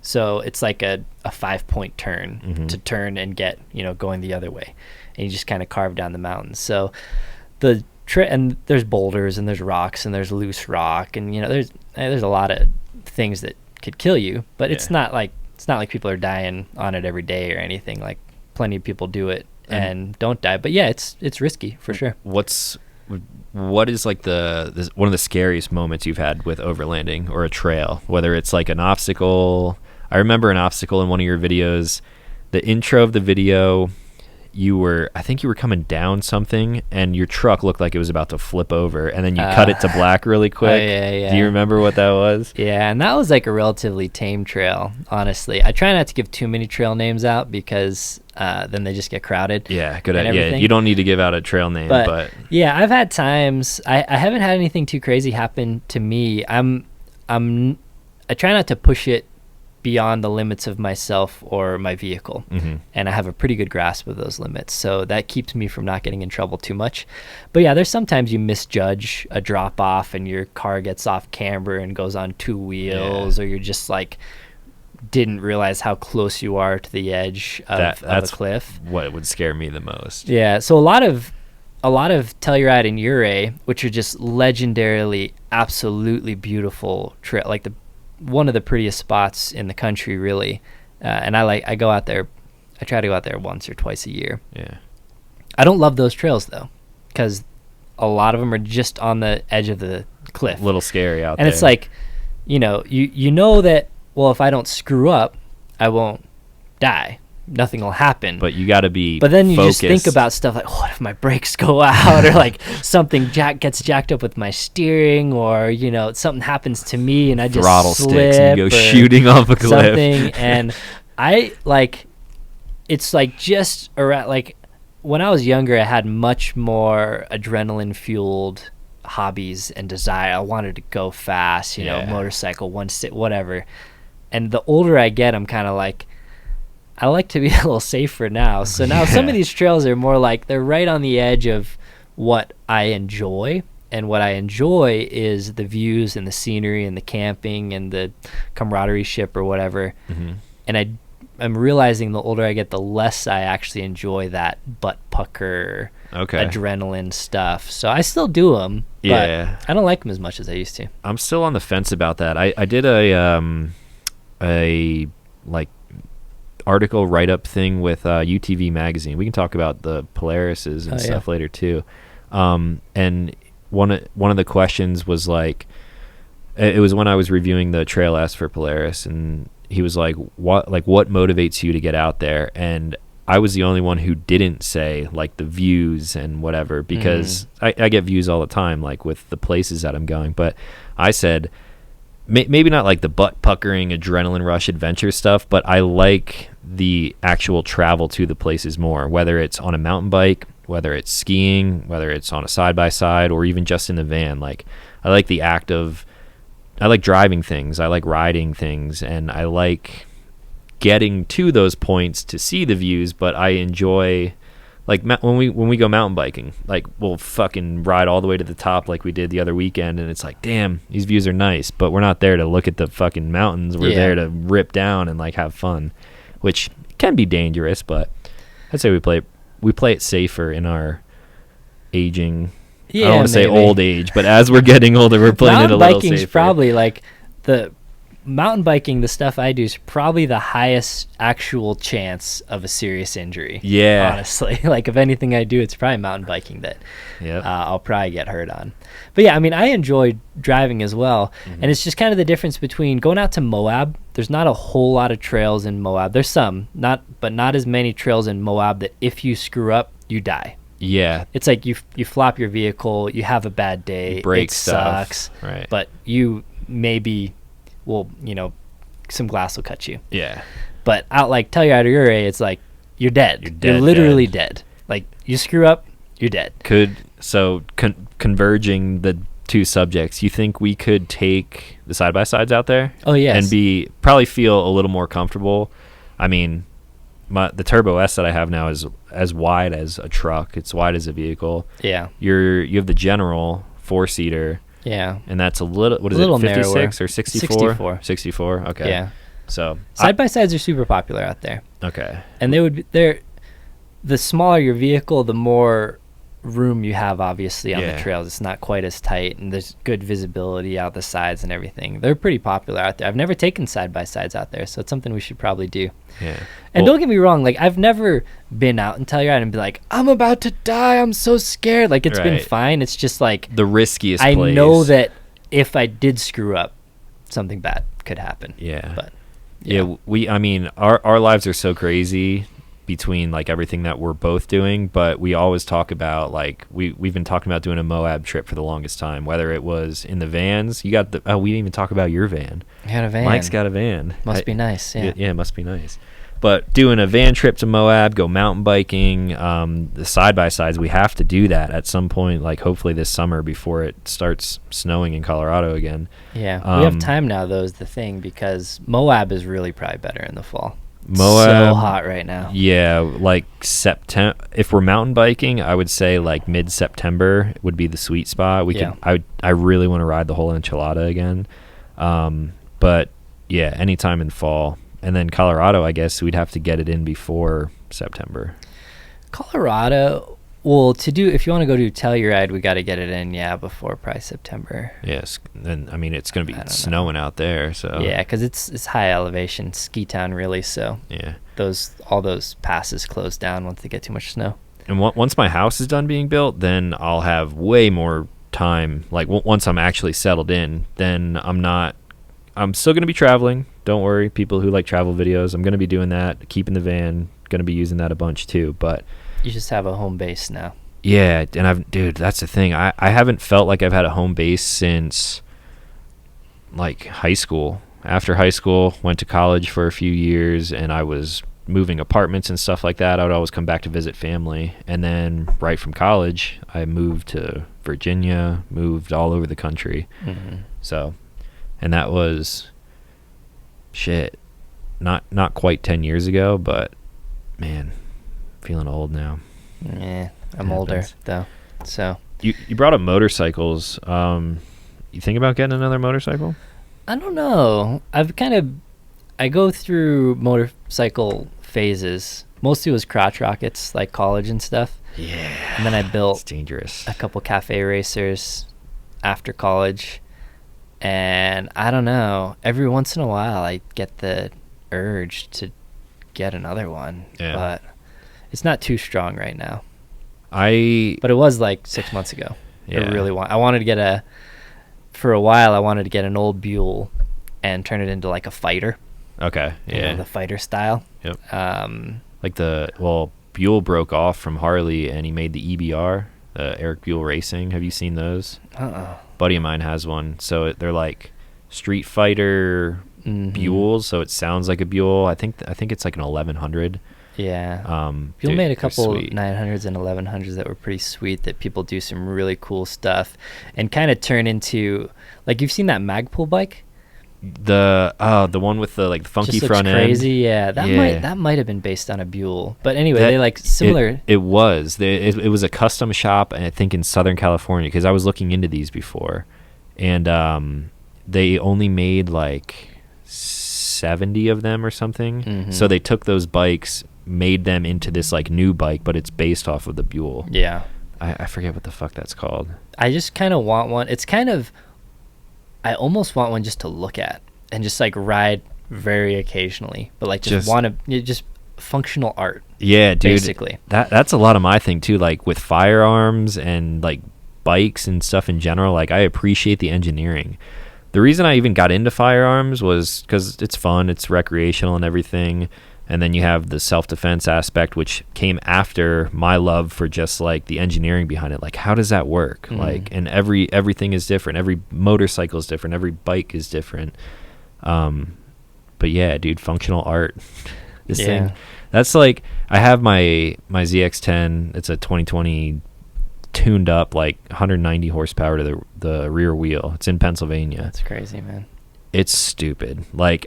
So it's like a 5-point turn to turn and get, you know, going the other way. And you just kind of carve down the mountain. So and there's boulders and there's rocks and there's loose rock and, you know, there's a lot of things that could kill you, but it's not like people are dying on it every day or anything. Like plenty of people do it and don't die. But yeah, it's risky for sure. What is like one of the scariest moments you've had with overlanding or a trail, whether it's like an obstacle? I remember an obstacle in one of your videos. The intro of the video, I think you were coming down something, and your truck looked like it was about to flip over, and then you cut it to black really quick. Yeah. Do you remember what that was? Yeah, and that was like a relatively tame trail, honestly. I try not to give too many trail names out because then they just get crowded. Yeah, good idea. Yeah, you don't need to give out a trail name, but yeah, I've had times. I haven't had anything too crazy happen to me. I try not to push it beyond the limits of myself or my vehicle, and I have a pretty good grasp of those limits, so that keeps me from not getting in trouble too much. But yeah, there's sometimes you misjudge a drop off and your car gets off camber and goes on two wheels, or you're just like didn't realize how close you are to the edge of a cliff. What would scare me the most. Yeah, so a lot of Telluride and Ouray, which are just legendarily absolutely beautiful trail, like one of the prettiest spots in the country, really. And I go out there. I try to go out there once or twice a year. Yeah. I don't love those trails though, because a lot of them are just on the edge of the cliff. A little scary out there. And it's like, you know that, well, if I don't screw up, I won't die. Nothing will happen. But you got to be But then you focused. just think about stuff like, what if my brakes go out, or like something gets jacked up with my steering, or something happens to me and I just throttle slip sticks and you go or shooting off a cliff. something. And I like, it's like just around, like when I was younger, I had much more adrenaline fueled hobbies and desire. I wanted to go fast, motorcycle, whatever. And the older I get, I'm kind of like, I like to be a little safer now. So now some of these trails are more like they're right on the edge of what I enjoy. And what I enjoy is the views and the scenery and the camping and the camaraderie ship or whatever. And I'm realizing the older I get, the less I actually enjoy that butt pucker, adrenaline stuff. So I still do them, but I don't like them as much as I used to. I'm still on the fence about that. I did a article write-up thing with UTV magazine. We can talk about the Polarises and stuff later too. And one of the questions was like, it was when I was reviewing the Trail S for Polaris, and he was like, what motivates you to get out there? And I was the only one who didn't say like the views and whatever, because I get views all the time, like with the places that I'm going. But I said, maybe not like the butt puckering adrenaline rush adventure stuff, but I like the actual travel to the places more, whether it's on a mountain bike, whether it's skiing, whether it's on a side-by-side, or even just in the van. Like I like the act of, I like driving things, I like riding things, and I like getting to those points to see the views. But I enjoy, like when we go mountain biking, like we'll fucking ride all the way to the top like we did the other weekend, and it's like, damn, these views are nice, but we're not there to look at the fucking mountains. We're there to rip down and like have fun, which can be dangerous, but I'd say we play it safer in our aging. I don't want to say old age, but as we're getting older, we're playing it a little safer. Mountain biking's probably like the mountain biking, the stuff I do is probably the highest actual chance of a serious injury. Yeah. Honestly, like if anything I do, it's probably mountain biking that I'll probably get hurt on. But yeah, I mean, I enjoy driving as well. And it's just kind of the difference between going out to Moab. There's not a whole lot of trails in Moab. There's some, but not as many trails in Moab that if you screw up, you die. Yeah. It's like you flop your vehicle, you have a bad day, break it stuff. Sucks, right? But you maybe some glass will cut you. Yeah. But out like Telluride or Ouray, it's like you're dead. You're literally dead. Like you screw up, you're dead. Converging the two subjects, you think we could take the side-by-sides out there? Oh, yes. And probably feel a little more comfortable. I mean, the Turbo S that I have now is as wide as a truck. It's wide as a vehicle. Yeah. You have the General 4-seater. Yeah. And that's a little, what is it, 56 or 64? 64, okay. Yeah. So side-by-sides are super popular out there. Okay. And the smaller your vehicle, the more room you have, obviously, on the trails. It's not quite as tight, and there's good visibility out the sides and everything. They're pretty popular out there. I've never taken side-by-sides out there, so it's something we should probably do. Yeah. And don't get me wrong, like I've never been out in Telluride and be like, I'm about to die, I'm so scared. Like it's been fine. It's just like the riskiest I place. know that if I did screw up, something bad could happen. Yeah. But I mean, our lives are so crazy between like everything that we're both doing, but we always talk about like we've been talking about doing a Moab trip for the longest time, whether it was in the vans. You got the we didn't even talk about your van. I had a van. Mike's got a van. Must be nice. Yeah. Yeah, it must be nice. But doing a van trip to Moab, go mountain biking, the side-by-sides, we have to do that at some point, like hopefully this summer before it starts snowing in Colorado again. Yeah, we have time now, though, is the thing, because Moab is really probably better in the fall. Moab, so hot right now. Yeah, like September. If we're mountain biking, I would say like mid-September would be the sweet spot. I really want to ride the whole enchilada again. But yeah, anytime in fall. And then Colorado, I guess we'd have to get it in before September. Colorado, well, if you want to go do Telluride, we got to get it in, before probably September. Yes, and I mean it's going to be snowing out there, so yeah, because it's high elevation ski town, really. So yeah, all those passes close down once they get too much snow. And once my house is done being built, then I'll have way more time. Like once I'm actually settled in, then I'm still going to be traveling. Don't worry, people who like travel videos. I'm going to be doing that, keeping the van, going to be using that a bunch too. But you just have a home base now. Yeah, and dude, that's the thing. I haven't felt like I've had a home base since like high school. After high school, went to college for a few years, and I was moving apartments and stuff like that. I would always come back to visit family. And then right from college, I moved to Virginia, moved all over the country. Mm-hmm. So, and that was not quite 10 years ago, but man, feeling old now. Yeah, I'm older though. So you brought up motorcycles. You think about getting another motorcycle? I don't know. I go through motorcycle phases. Mostly it was crotch rockets, like college and stuff. Yeah. And then I built it's dangerous. a couple cafe racers after college. And I don't know, every once in a while I get the urge to get another one. Yeah. But it's not too strong right now. But it was like 6 months ago. Yeah. I wanted to get for a while I wanted to get an old Buell and turn it into like a fighter. Okay. Yeah. The fighter style. Yep. Buell broke off from Harley and he made the EBR, Eric Buell Racing. Have you seen those? Buddy of mine has one. So they're like Street Fighter Buells, so it sounds like a Buell. I think it's like an 1100. Yeah. Buell made a couple 900s and 1100s that were pretty sweet, that people do some really cool stuff and kind of turn into, like, you've seen that Magpul bike? The one with the like the funky just front crazy, end. That might have been based on a Buell. But anyway, they like similar. It was a custom shop, I think in Southern California, because I was looking into these before, and they only made like 70 of them or something. Mm-hmm. So they took those bikes, made them into this like new bike, but it's based off of the Buell. Yeah, I forget what the fuck that's called. I just kind of want one. It's kind of, I almost want one just to look at and just like ride very occasionally, but like just functional art. Yeah, dude. Basically. That's a lot of my thing too, like with firearms and like bikes and stuff in general. Like I appreciate the engineering. The reason I even got into firearms was because it's fun, it's recreational and everything. And then you have the self-defense aspect, which came after my love for just like the engineering behind it. Like, how does that work? Like, and everything is different. Every motorcycle is different. Every bike is different. But yeah, dude, functional art. This thing, that's like, I have my ZX10. It's a 2020 tuned up, like 190 horsepower to the rear wheel. It's in Pennsylvania. That's crazy, man. It's stupid. Like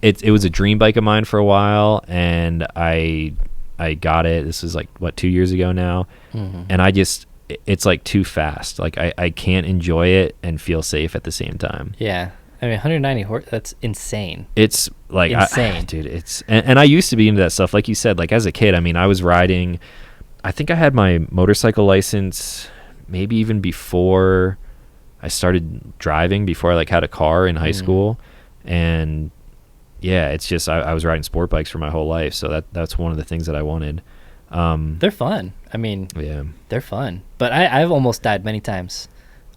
it was a dream bike of mine for a while, and I got it. This is like 2 years ago now, and it's like too fast. Like I can't enjoy it and feel safe at the same time. Yeah, I mean 190 horse. That's insane. It's like insane, dude. It's and I used to be into that stuff. Like you said, like as a kid. I mean, I was riding. I think I had my motorcycle license maybe even before I started driving, before I like had a car in high school. And yeah, it's just I was riding sport bikes for my whole life, so that's one of the things that I wanted. They're fun. I mean, yeah, they're fun. But I've almost died many times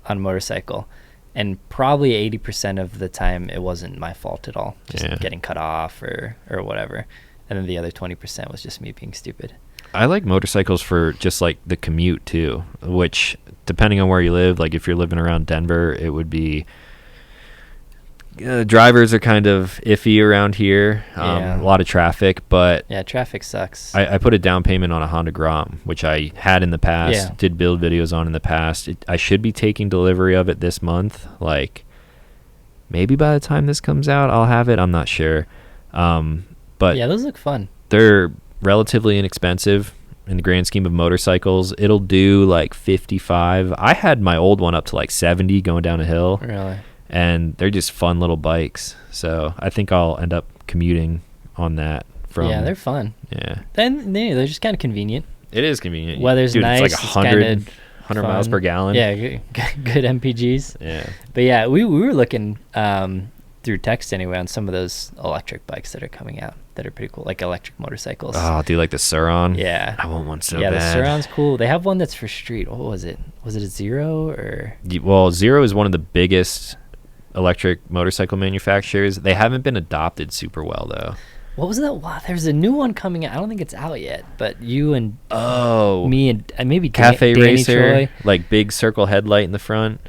on a motorcycle, and probably 80% of the time it wasn't my fault at all. Just getting cut off or whatever. and then the other 20% was just me being stupid. I like motorcycles for just like the commute too, which depending on where you live, like if you're living around Denver, it would be drivers are kind of iffy around here. A lot of traffic, but yeah, traffic sucks. I put a down payment on a Honda Grom, which I had in the past, Yeah. did build videos on in the past. I should be taking delivery of it this month. Like maybe by the time this comes out, I'll have it. I'm not sure. But yeah, those look fun. they're relatively inexpensive in the grand scheme of motorcycles. It'll do like 55. I had my old one up to like 70 going down a hill. Really? And they're just fun little bikes. So I think I'll end up commuting on that. Yeah, they're fun. Yeah. Then they're just kind of convenient. It is convenient. Weather's Dude, nice. It's like 100 miles fun. per gallon. Yeah, good MPGs. Yeah. But yeah, we were looking through text anyway on some of those electric bikes that are coming out that are pretty cool, like electric motorcycles. Oh, do you like the Suron? Yeah. I want one so yeah, bad. the Suron's cool. They have one that's for street. What was it? Was it a Zero or? Well, Zero is one of the biggest electric motorcycle manufacturers. They haven't been adopted super well though. What was that? Wow, there's a new one coming out. I don't think it's out yet, but you and me and maybe Cafe Danny Racer, Troy. like big circle headlight in the front.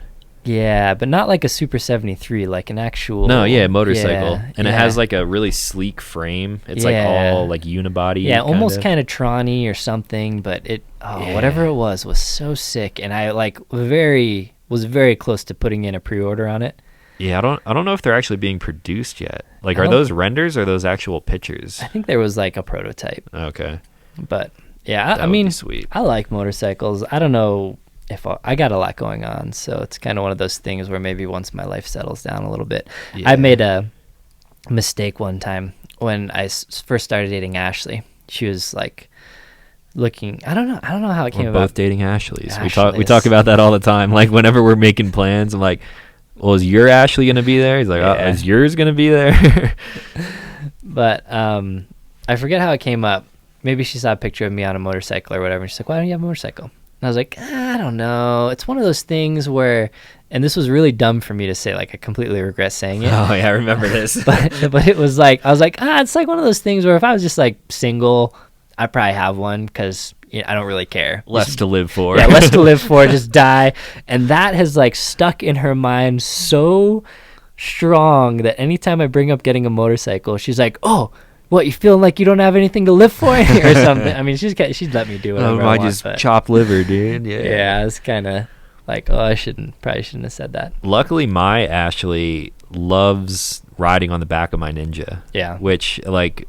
Yeah, but not like a Super 73, like an actual. No, yeah, motorcycle, Yeah, and it yeah. has like a really sleek frame. It's like Yeah. all like unibody. Yeah, almost kind of Tron-y or something, but whatever it was so sick, and I was very close to putting in a pre-order on it. Yeah, I don't know if they're actually being produced yet. Like, I are don't- those renders or are those actual pictures? I think there was like a prototype, Okay, but yeah, that I would mean, be sweet. I like motorcycles. I don't know if I got a lot going on, so it's kind of one of those things where maybe once my life settles down a little bit. Yeah. I made a mistake one time when I first started dating Ashley. She was like looking. I don't know how it came We're about. both dating Ashleys. We Ashleys. talk about that all the time. Like whenever we're making plans, I'm like, "Well, is your Ashley gonna be there?" He's like, Yeah. "Is yours gonna be there?" But I forget how it came up. Maybe she saw a picture of me on a motorcycle or whatever. And she's like, "Why don't you have a motorcycle?" And I was like, I don't know. It's one of those things where, and this was really dumb for me to say. Like, I completely regret saying it. Oh yeah, I remember this. but it was like, I was like, it's like one of those things where if I was just like single, I'd probably have one because I don't really care. Less to live for. Yeah, less to live for, just die. And that has like stuck in her mind so strong that anytime I bring up getting a motorcycle, she's like, "Oh, what, you feeling like you don't have anything to live for?" or something. I mean, she's let me do whatever I I want. just but chopped liver, dude. Yeah. yeah, it's kind of like, probably shouldn't have said that. Luckily, my Ashley loves riding on the back of my Ninja. Yeah. Which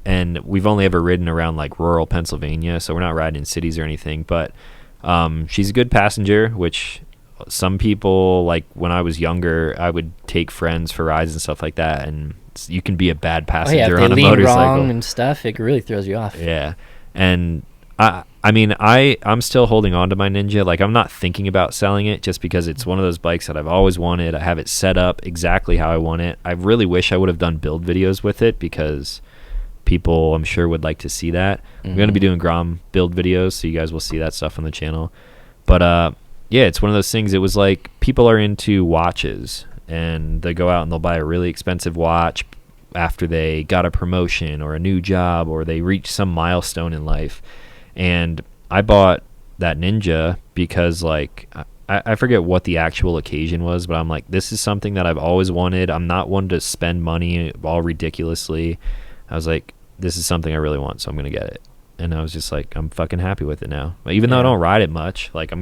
and we've only ever ridden around like rural Pennsylvania, so we're not riding in cities or anything. But she's a good passenger, which some people, like when I was younger, I would take friends for rides and stuff like that, and you can be a bad Oh yeah, passenger if they on a lean motorcycle. wrong and stuff, it really throws you off. Yeah, and I mean, I'm still holding on to my Ninja. Like, I'm not thinking about selling it just because it's one of those bikes that I've always wanted. I have it set up exactly how I want it. I really wish I would have done build videos with it because people, I'm sure, would like to see that. I'm going to be doing Grom build videos, so you guys will see that stuff on the channel. But yeah, it's one of those things. It was like people are into watches, and they go out and they'll buy a really expensive watch after they got a promotion or a new job or they reach some milestone in life. And I bought that Ninja because, like, I forget what the actual occasion was, but I'm like, this is something that I've always wanted. I'm not one to spend money all ridiculously. I was like, this is something I really want, so I'm going to get it. And I was just like, I'm fucking happy with it now. Even though I don't ride it much, like, I'll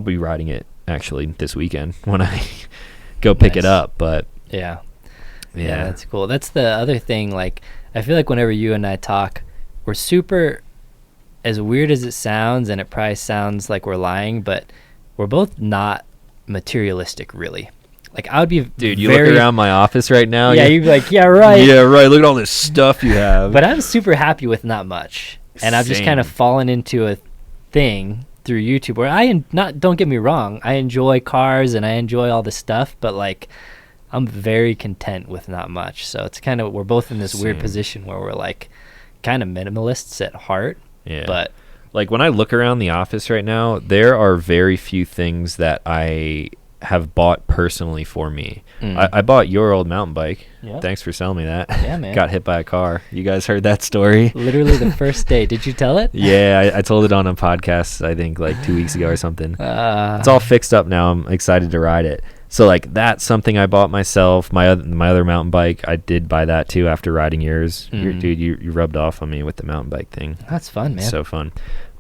be riding it actually this weekend when I go pick it up. But yeah, that's cool. That's the other thing. Like, I feel like whenever you and I talk, we're super, as weird as it sounds, and it probably sounds like we're lying, but we're both not materialistic, really. Like, I would be, dude, you look around my office right now. Yeah, you'd be like, yeah, right. Yeah, right. Look at all this stuff you have. But I'm super happy with not much, and I've just kind of fallen into a thing through YouTube where don't get me wrong, I enjoy cars and I enjoy all this stuff, but like, I'm very content with not much. So it's kind of, we're both in this weird position where we're like kind of minimalists at heart. Yeah. But like when I look around the office right now, there are very few things that I have bought personally for me. Mm. I bought your old mountain bike. Yeah. Thanks for selling me that. Yeah, man. Got hit by a car. You guys heard that story? Literally the first day. Did you tell it? Yeah, I told it on a podcast, I think like 2 weeks ago or something. It's all fixed up now. I'm excited to ride it. So like that's something I bought myself. My other mountain bike, I did buy that too after riding yours. Dude, you rubbed off on me with the mountain bike thing. That's fun, man. So fun.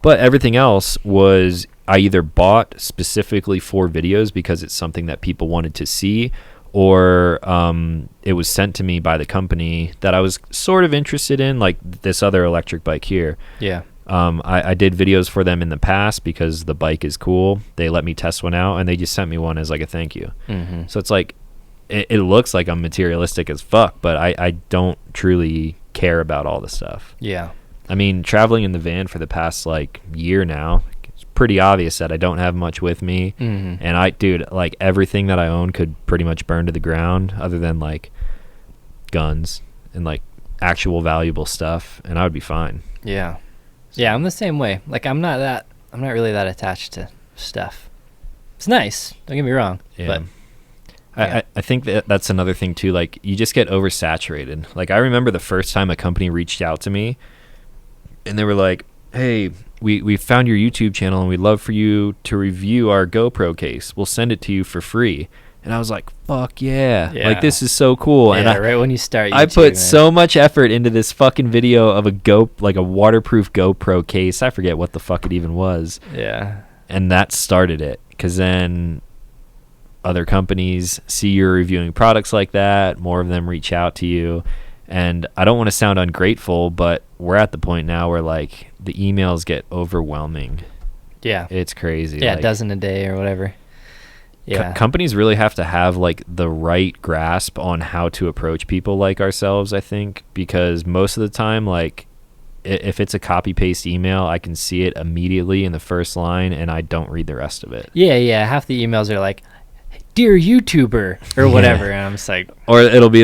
But everything else was I either bought specifically for videos because it's something that people wanted to see, or it was sent to me by the company that I was sort of interested in, like this other electric bike here. Yeah. I did videos for them in the past because the bike is cool. They let me test one out, and they just sent me one as like a thank you. Mm-hmm. So it's like, it looks like I'm materialistic as fuck, but I don't truly care about all the stuff. Yeah. I mean, traveling in the van for the past like year now, it's pretty obvious that I don't have much with me. Mm-hmm. And dude, like everything that I own could pretty much burn to the ground other than like guns and like actual valuable stuff, and I would be fine. Yeah. Yeah, I'm the same way. Like I'm not really that attached to stuff. It's nice, don't get me wrong. Yeah. But I think that's another thing too. Like you just get oversaturated. Like I remember the first time a company reached out to me and they were like, hey, we found your YouTube channel and we'd love for you to review our GoPro case. We'll send it to you for free. And I was like, fuck yeah. Yeah. Like this is so cool. yeah, And right when you start YouTube, I put man. so much effort into this fucking video of a waterproof GoPro case. I forget what the fuck it even was. Yeah. And that started it, because then other companies see you're reviewing products like that, more of them reach out to you. And I don't want to sound ungrateful, but we're at the point now where like the emails get overwhelming. Yeah. It's crazy. Yeah, like, a dozen a day or whatever. Yeah. companies really have to have like the right grasp on how to approach people like ourselves, I think, because most of the time, like if it's a copy paste email, I can see it immediately in the first line and I don't read the rest of it. Yeah. Half the emails are like, dear YouTuber or whatever. And I'm just like, Or it'll be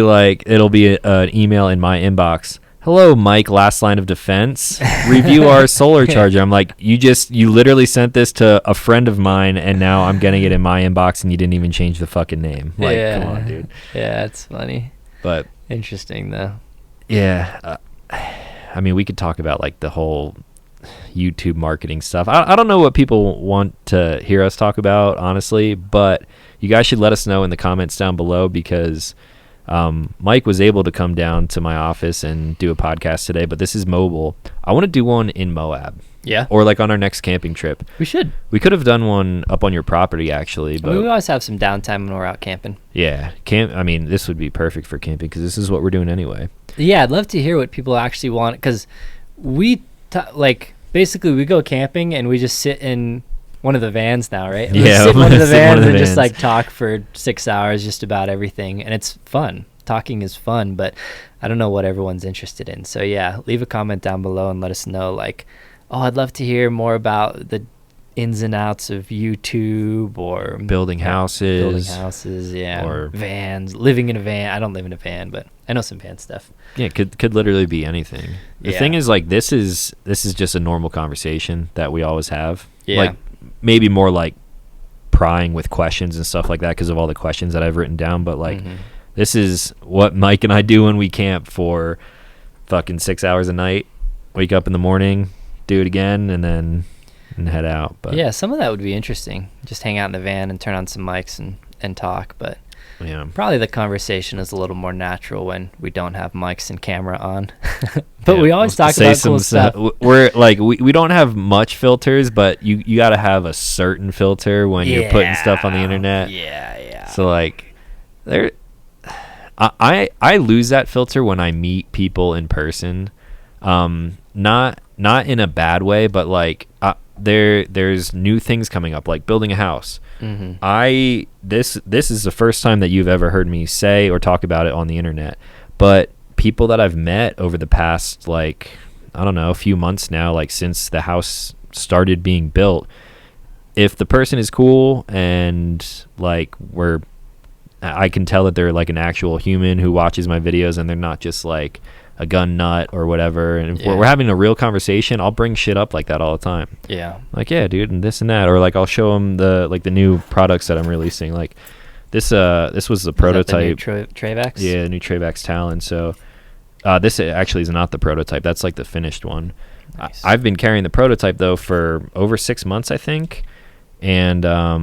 an email in my inbox. Hello, Mike, last line of defense. Review our solar charger. I'm like, you literally sent this to a friend of mine and now I'm getting it in my inbox and you didn't even change the fucking name. Like, yeah. come on, dude. Yeah, it's funny. But Interesting though. yeah, I mean, we could talk about like the whole YouTube marketing stuff. I don't know what people want to hear us talk about, honestly, but you guys should let us know in the comments down below, because Mike was able to come down to my office and do a podcast today, but this is mobile. I want to do one in Moab, Yeah. or like on our next camping trip. We should. We could have done one up on your property actually, I but mean, we always have some downtime when we're out camping. yeah, I mean, this would be perfect for camping because this is what we're doing anyway. Yeah, I'd love to hear what people actually want, because basically we go camping and we just sit in one of the vans now, right? We Yeah, sit in one of the sit in one vans of the and just vans. like talk for 6 hours just about everything, and it's fun. Talking is fun, but I don't know what everyone's interested in. So yeah, leave a comment down below and let us know, like, oh, I'd love to hear more about the ins and outs of YouTube, or Building houses. yeah, or- vans, living in a van. I don't live in a van, but I know some van stuff. Yeah, could literally be anything. The Yeah. thing is, like, this is just a normal conversation that we always have. Yeah. Like, maybe more like prying with questions and stuff like that because of all the questions that I've written down. But like, Mhm. this is what Mike and I do when we camp for fucking 6 hours a night. Wake up in the morning, do it again, and head out. But Yeah, some of that would be interesting. Just hang out in the van and turn on some mics and talk. But yeah. probably the conversation is a little more natural when we don't have mics and camera on. But Yeah, we always we'll talk say about some cool stuff. We're like, we don't have much filters, but you got to have a certain filter when you're putting stuff on the internet. Yeah. So like, I lose that filter when I meet people in person. Not in a bad way, but like there's new things coming up, like building a house. Mm-hmm. This is the first time that you've ever heard me say or talk about it on the internet, but people that I've met over the past, like, I don't know, a few months now, like since the house started being built, if the person is cool and like I can tell that they're like an actual human who watches my videos and they're not just like a gun nut or whatever, and if Yeah. we're having a real conversation, I'll bring shit up like that all the time. Yeah. Like, yeah, dude, and this and that, or like I'll show them the new products that I'm releasing. Like this was the prototype. Travax? Yeah, the new Travax Talon. So this actually is not the prototype. That's like the finished one. Nice. I've been carrying the prototype though for over 6 months, I think, and I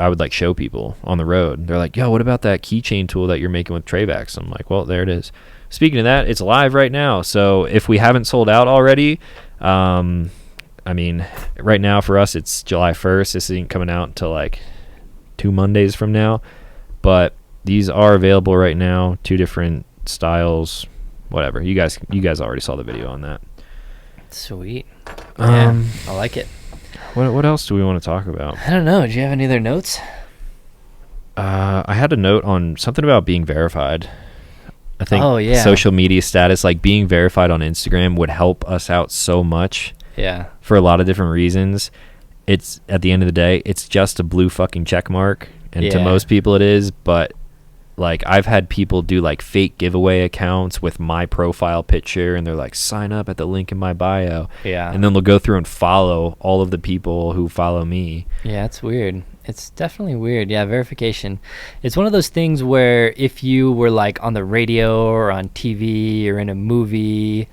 would like show people on the road. They're like, "Yo, what about that keychain tool that you're making with Travax?" I'm like, "Well, there it is." Speaking of that, it's live right now. So if we haven't sold out already, I mean, right now for us it's July 1st. This isn't coming out until like 2 Mondays from now, but these are available right now. 2 different styles, whatever. You guys already saw the video on that. Sweet. Yeah, I like it. What else do we want to talk about? I don't know. Do you have any other notes? I had a note on something about being verified. I think Oh, yeah. social media status, like being verified on Instagram, would help us out so much Yeah. for a lot of different reasons. It's at the end of the day, it's just a blue fucking check mark, and to Yeah. most people it is. But like I've had people do like fake giveaway accounts with my profile picture, and they're like, sign up at the link in my bio, Yeah. and then they'll go through and follow all of the people who follow me. Yeah, it's weird. It's definitely weird. Yeah, verification. It's one of those things where if you were like on the radio or on TV or in a movie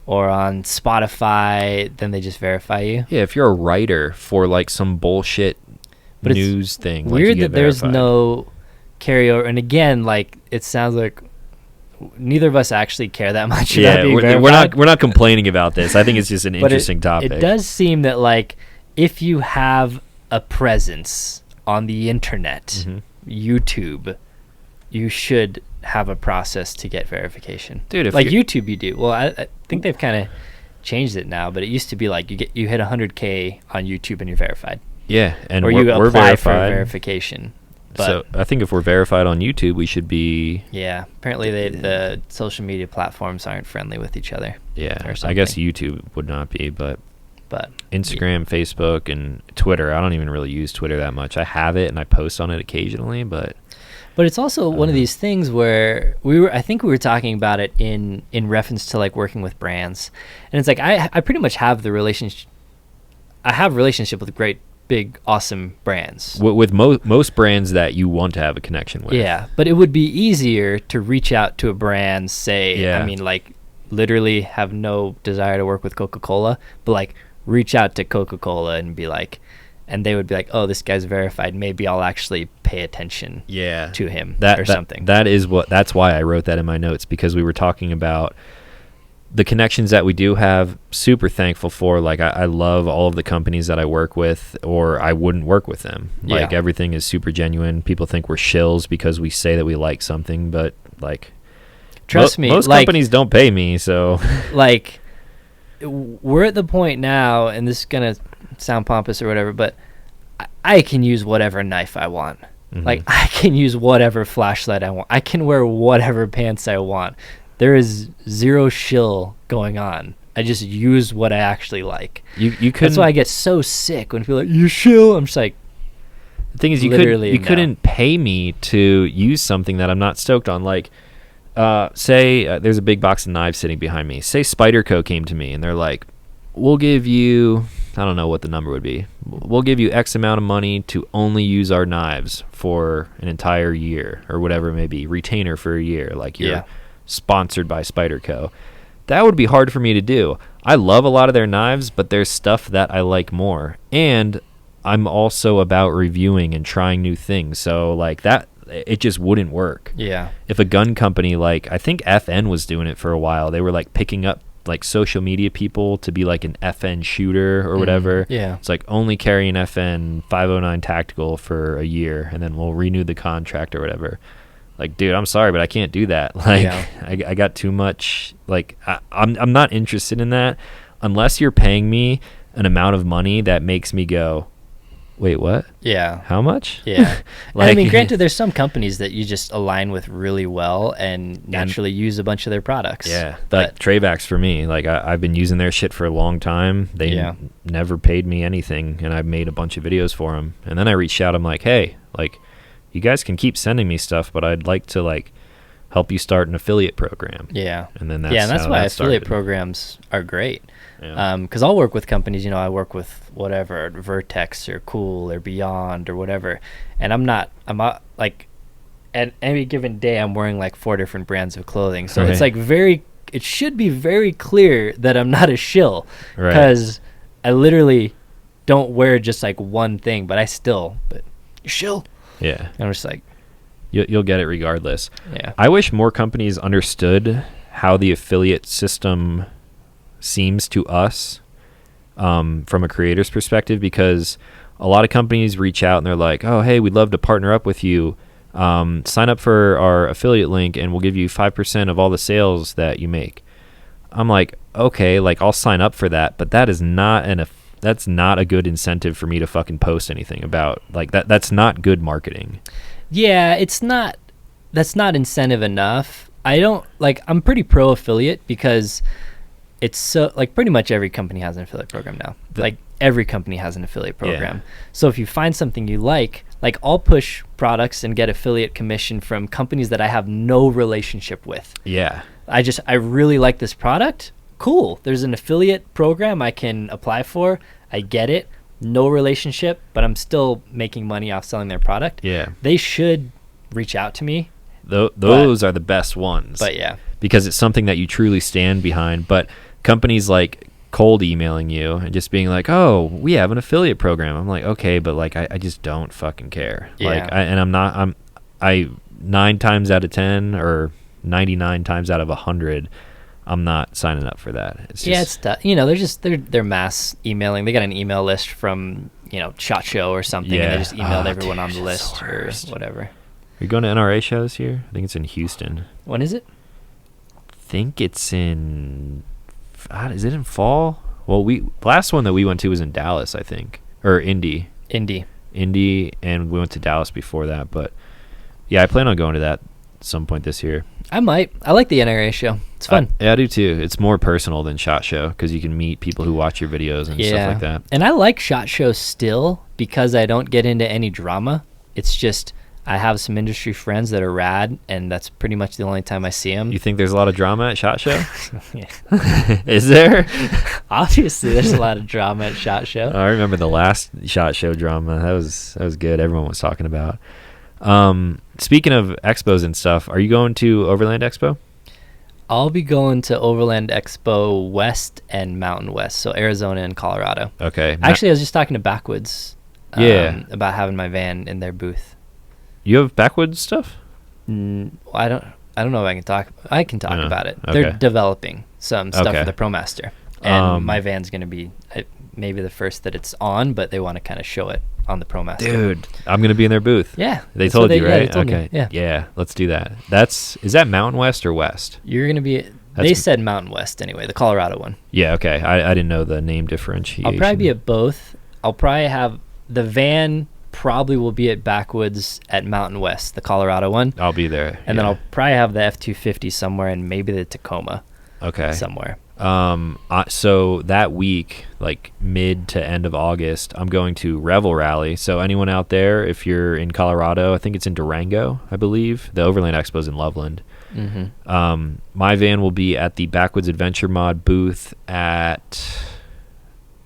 or on Spotify, then they just verify you. Yeah, if you're a writer for like some bullshit But it's news thing, like, Weird you get that there's verified. no carryover. And again, like it sounds like neither of us actually care that much about Yeah, being we're verified. not complaining about this. I think it's just an But interesting topic. It does seem that like if you have a presence on the internet, Mhm. YouTube, you should have a process to get verification. Dude, if like you- YouTube, you do. Well, I think they've kind of changed it now, but it used to be like you hit 100K on YouTube and you're verified, Yeah, and or we're, you we're apply for verified. verification. But So I think if we're verified on YouTube, we should be. yeah, apparently the social media platforms aren't friendly with each other. Yeah, Or I guess something. YouTube would not be, but But Instagram, Facebook, and Twitter. I don't even really use Twitter that much. I have it and I post on it occasionally, but it's also one of these things where I think we were talking about it in reference to like working with brands, and it's like I pretty much have the relationship. I have a relationship with great, big, awesome brands. with most brands that you want to have a connection with. Yeah, but it would be easier to reach out to a brand, say, Yeah. I mean, like literally have no desire to work with Coca-Cola, but like reach out to Coca-Cola and be like, and they would be like, oh, this guy's verified. Maybe I'll actually pay attention Yeah, to him that or something. That's why I wrote that in my notes, because we were talking about the connections that we do have. Super thankful for. Like I love all of the companies that I work with, or I wouldn't work with them. Like Yeah. everything is super genuine. People think we're shills because we say that we like something, but like Trust me, most like, companies don't pay me, so like we're at the point now, and this is gonna sound pompous or whatever, but I can use whatever knife I want. Mhm. Like I can use whatever flashlight I want. I can wear whatever pants I want. There is zero shill going on. I just use what I actually like. you couldn't. That's why I get so sick when people are like, you shill. I'm just like, The thing is, Literally, you no. couldn't pay me to use something that I'm not stoked on. Like, say there's a big box of knives sitting behind me. Say Spyderco came to me and they're like, "We'll give you, I don't know what the number would be. We'll give you X amount of money to only use our knives for an entire year, or whatever it may be, retainer for a year. Like you're Yeah. sponsored by Spyderco." That would be hard for me to do. I love a lot of their knives, but there's stuff that I like more. And I'm also about reviewing and trying new things. So like that, it just wouldn't work. yeah, If a gun company, like I think FN was doing it for a while, they were like picking up like social media people to be like an FN shooter or whatever. yeah. It's like only carry an FN 509 tactical for a year and then we'll renew the contract or whatever. Like, dude, I'm sorry, but I can't do that. Like, Yeah. I got too much. Like, I'm not interested in that unless you're paying me an amount of money that makes me go, wait, what? Yeah. How much? Yeah. Like, I mean, granted, there's some companies that you just align with really well and naturally use a bunch of their products. yeah, But like Travax for me. Like, I've been using their shit for a long time. They Yeah. never paid me anything, and I've made a bunch of videos for them. And then I reached out. I'm like, hey, like, you guys can keep sending me stuff, but I'd like to like help you start an affiliate program. Yeah. And then that's and that's how why that affiliate started. programs are great. Yeah. Because I'll work with companies, I work with whatever, Vertex or Cool or Beyond or whatever. And I'm not like, at any given day, I'm wearing like 4 different brands of clothing. So it's Right. like it should be very clear that I'm not a shill. Right. Because I literally don't wear just like one thing, but you shill. Yeah. And I'm just like, You'll get it regardless. yeah. I wish more companies understood how the affiliate system seems to us from a creator's perspective, because a lot of companies reach out and they're like, oh, hey, we'd love to partner up with you. Sign up for our affiliate link and we'll give you 5% of all the sales that you make. I'm like, okay, like I'll sign up for that, but that is not that's not a good incentive for me to fucking post anything about like that. That's not good marketing. Yeah, that's not incentive enough. I'm pretty pro affiliate because it's so, like, pretty much every company has an affiliate program now. Like every company has an affiliate program. Yeah. So if you find something you like I'll push products and get affiliate commission from companies that I have no relationship with. Yeah. I really like this product. Cool. There's an affiliate program I can apply for. I get it. No relationship, but I'm still making money off selling their product. Yeah. They should reach out to me. Those are the best ones. But yeah. Because it's something that you truly stand behind. But companies like cold emailing you and just being like, oh, we have an affiliate program. I'm like, okay, but like I just don't fucking care. Yeah. Like I 9 times out of 10 or 99 times out of 100, I'm not signing up for that. It's just, It's tough. They're mass emailing. They got an email list from SHOT Show or something, and they just emailed everyone on the list or whatever. Are you going to NRA shows here? I think it's in Houston. When is it? I think it's in. Is it in fall? Well, last one that we went to was in Dallas, I think, or Indy, and we went to Dallas before that. But yeah, I plan on going to that at some point this year. I might. I like the NRA show. It's fun. I do too. It's more personal than SHOT Show because you can meet people who watch your videos and stuff like that. And I like SHOT Show still because I don't get into any drama. It's just I have some industry friends that are rad, and that's pretty much the only time I see them. You think there's a lot of drama at SHOT Show? Yeah. Is there? Obviously, there's a lot of drama at SHOT Show. I remember the last SHOT Show drama. That was good. Everyone was talking about. Speaking of expos and stuff, are you going to Overland Expo? I'll be going to Overland Expo West and Mountain West, so Arizona and Colorado. Okay. Actually, I was just talking to Backwoods about having my van in their booth. You have Backwoods stuff? I don't know if I can talk. I can talk about it. Okay. They're developing some stuff Okay. for the ProMaster, and my van's going to be maybe the first that it's on, but they want to kind of show it on the ProMaster. Dude, I'm going to be in their booth. Yeah. They that's told what you, yeah, they right? told me. Okay. Yeah. Yeah, let's do that. Is that Mountain West or West? You're going to be, they said Mountain West anyway, the Colorado one. Yeah, okay. I didn't know the name differentiation. I'll probably be at both. I'll probably have, the van probably will be at Backwoods at Mountain West, the Colorado one. I'll be there. And then I'll probably have the F-250 somewhere and maybe the Tacoma somewhere. So that week, like mid to end of August, I'm going to Revel Rally. So anyone out there, if you're in Colorado, I think it's in Durango, I believe. The Overland Expo's in Loveland. Mm-hmm. My van will be at the Backwoods Adventure Mod booth at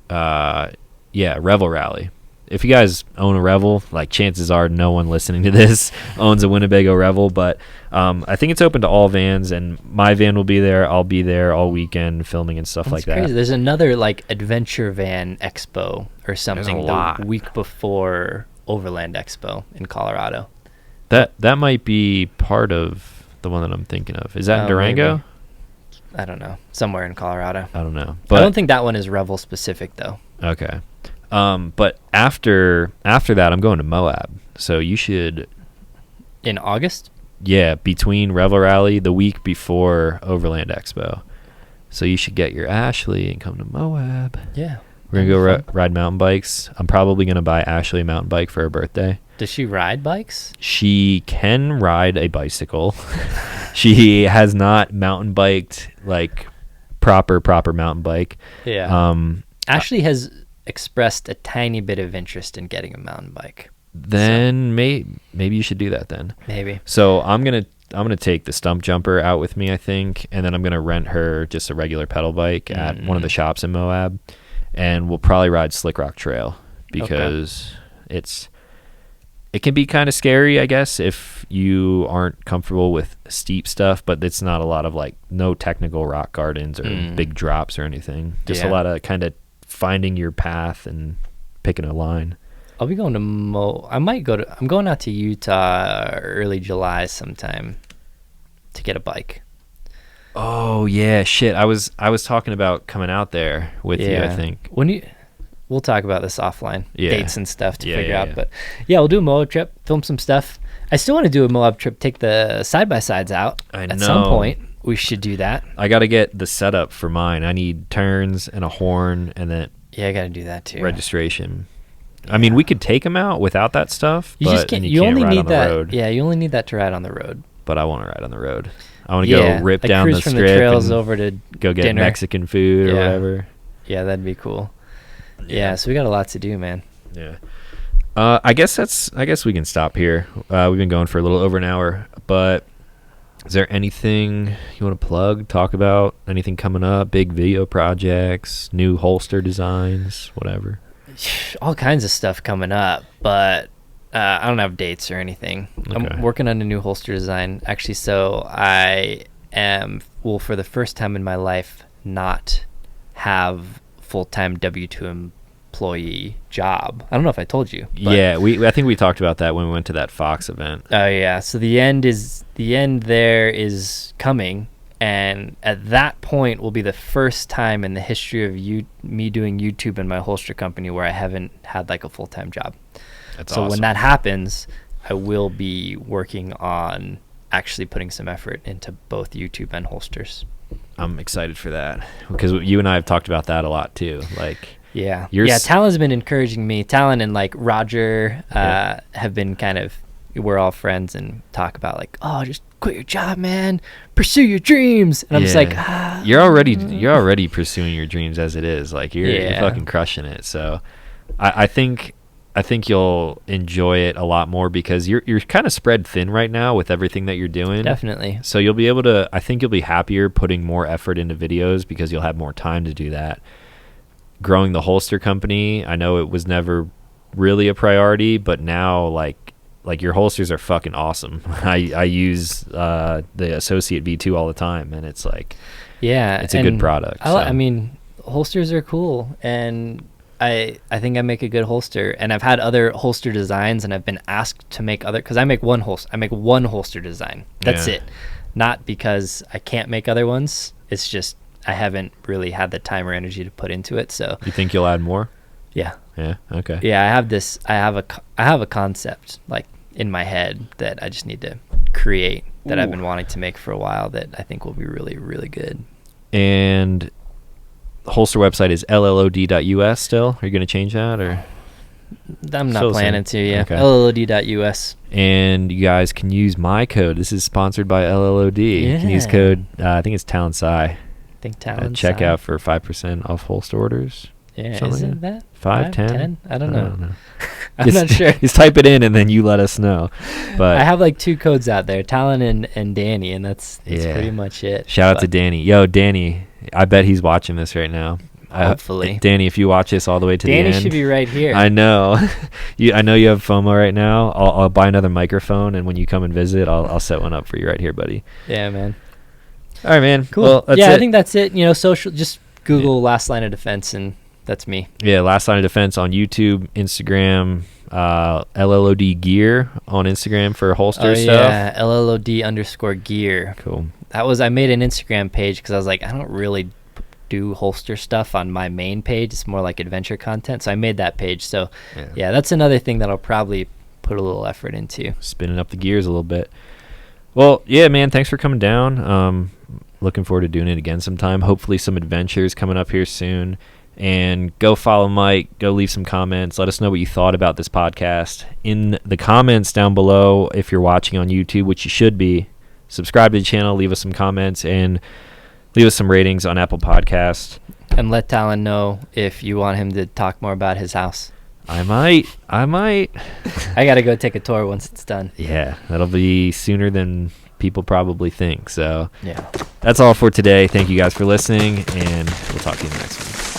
Revel Rally. If you guys own a Revel, like chances are no one listening to this owns a Winnebago Revel, but I think it's open to all vans, and my van will be there. I'll be there all weekend filming and stuff like crazy. that. There's another like adventure van expo or something the week before Overland Expo in Colorado. That might be part of the one that I'm thinking of. Is that in Durango? Maybe. I don't know. Somewhere in Colorado. I don't know. But I don't think that one is Revel specific though. Okay. But after that, I'm going to Moab. So you should. In August? Yeah, between Revel Rally, the week before Overland Expo. So you should get your Ashley and come to Moab. Yeah. We're going to go ride mountain bikes. I'm probably going to buy Ashley a mountain bike for her birthday. Does she ride bikes? She can ride a bicycle. She has not mountain biked, like proper mountain bike. Yeah. Ashley has expressed a tiny bit of interest in getting a mountain bike. Then maybe you should do that then. Maybe. So I'm gonna gonna take the stump jumper out with me, I think, and then I'm gonna rent her just a regular pedal bike at one of the shops in Moab, and we'll probably ride Slick Rock Trail because it can be kind of scary, I guess, if you aren't comfortable with steep stuff, but it's not a lot of like no technical rock gardens or big drops or anything. Just a lot of kind of finding your path and picking a line. I'll be going to I'm going out to Utah early July sometime to get a bike. Oh yeah, shit. I was talking about coming out there with you, I think. We'll talk about this offline, dates and stuff to figure out. Yeah. But yeah, we'll do a Moab trip, film some stuff. I still want to do a Moab trip, take the side-by-sides out. At some point, we should do that. I got to get the setup for mine. I need turns and a horn and then I got to do that too. Registration. I mean, we could take them out without that stuff, you but just can't, you can't only ride need on the that. road. Yeah, you only need that to ride on the road. But I want to ride on the road. I want to go rip like down cruise the from strip the trails and over to go get dinner. Mexican food or whatever. Yeah, that'd be cool. Yeah, so we got a lot to do, man. Yeah. I guess we can stop here. We've been going for a little over an hour, but is there anything you want to plug, talk about? Anything coming up? Big video projects, new holster designs, whatever? All kinds of stuff coming up, but I don't have dates or anything. Okay. I'm working on a new holster design, actually, so I for the first time in my life, not have full-time W-2 employee job. I don't know if I told you. Yeah, I think we talked about that when we went to that Fox event. Oh yeah, so the end there is coming, and at that point will be the first time in the history of me doing YouTube and my holster company where I haven't had like a full-time job. That's so awesome. when that happens, I will be working on actually putting some effort into both YouTube and holsters. I'm excited for that because you and I have talked about that a lot too. Like, Talon's been encouraging me. Talon and like Roger have been we're all friends and talk about like, oh, just quit your job, man, pursue your dreams. And I'm just like, you're already pursuing your dreams as it is. Like you're fucking crushing it. So I think you'll enjoy it a lot more because you're kind of spread thin right now with everything that you're doing. Definitely. So you'll be able to, I think you'll be happier putting more effort into videos because you'll have more time to do that. Growing the holster company, I know it was never really a priority, but now like your holsters are fucking awesome. I use the Associate V2 all the time, and it's like, it's a good product. I mean, holsters are cool, and I think I make a good holster, and I've had other holster designs, and I've been asked to make other, because I make one holster design. That's it. Not because I can't make other ones. It's just I haven't really had the time or energy to put into it. So you think you'll add more? Yeah. Yeah. Okay. Yeah, I have a concept like in my head that I just need to create that I've been wanting to make for a while that I think will be really, really good. And the holster website is llod.us still? Are you going to change that or? I'm not planning to, Okay. llod.us. And you guys can use my code. This is sponsored by LLOD. You can use code, I think it's TalonSci. Talon checkout for 5% off holster orders. Yeah, isn't that 5, 10? I don't know. I'm not sure. Just type it in and then you let us know. But I have like 2 codes out there, Talon and Danny, and that's pretty much it. Shout out to Danny. Yo, Danny, I bet he's watching this right now. Hopefully. Danny, if you watch this all the way to the end. Danny should be right here. I know. I know you have FOMO right now. I'll buy another microphone, and when you come and visit, I'll set one up for you right here, buddy. Yeah, man. All right, man. Cool. Well, that's it. I think that's it. Social, just Google Last Line of Defense, and that's me. Yeah, Last Line of Defense on YouTube, Instagram, LLOD Gear on Instagram for holster stuff. Yeah, LLOD_gear. Cool. I made an Instagram page because I was like, I don't really do holster stuff on my main page. It's more like adventure content. So I made that page. So yeah, that's another thing that I'll probably put a little effort into. Spinning up the gears a little bit. Well, yeah, man, thanks for coming down. Looking forward to doing it again sometime. Hopefully some adventures coming up here soon. And go follow Mike. Go leave some comments. Let us know what you thought about this podcast. In the comments down below, if you're watching on YouTube, which you should be, subscribe to the channel, leave us some comments, and leave us some ratings on Apple Podcasts. And let Talon know if you want him to talk more about his house. I might. I got to go take a tour once it's done. Yeah, that'll be sooner than people probably think. So Yeah. that's all for today. Thank you guys for listening, and we'll talk to you in the next one.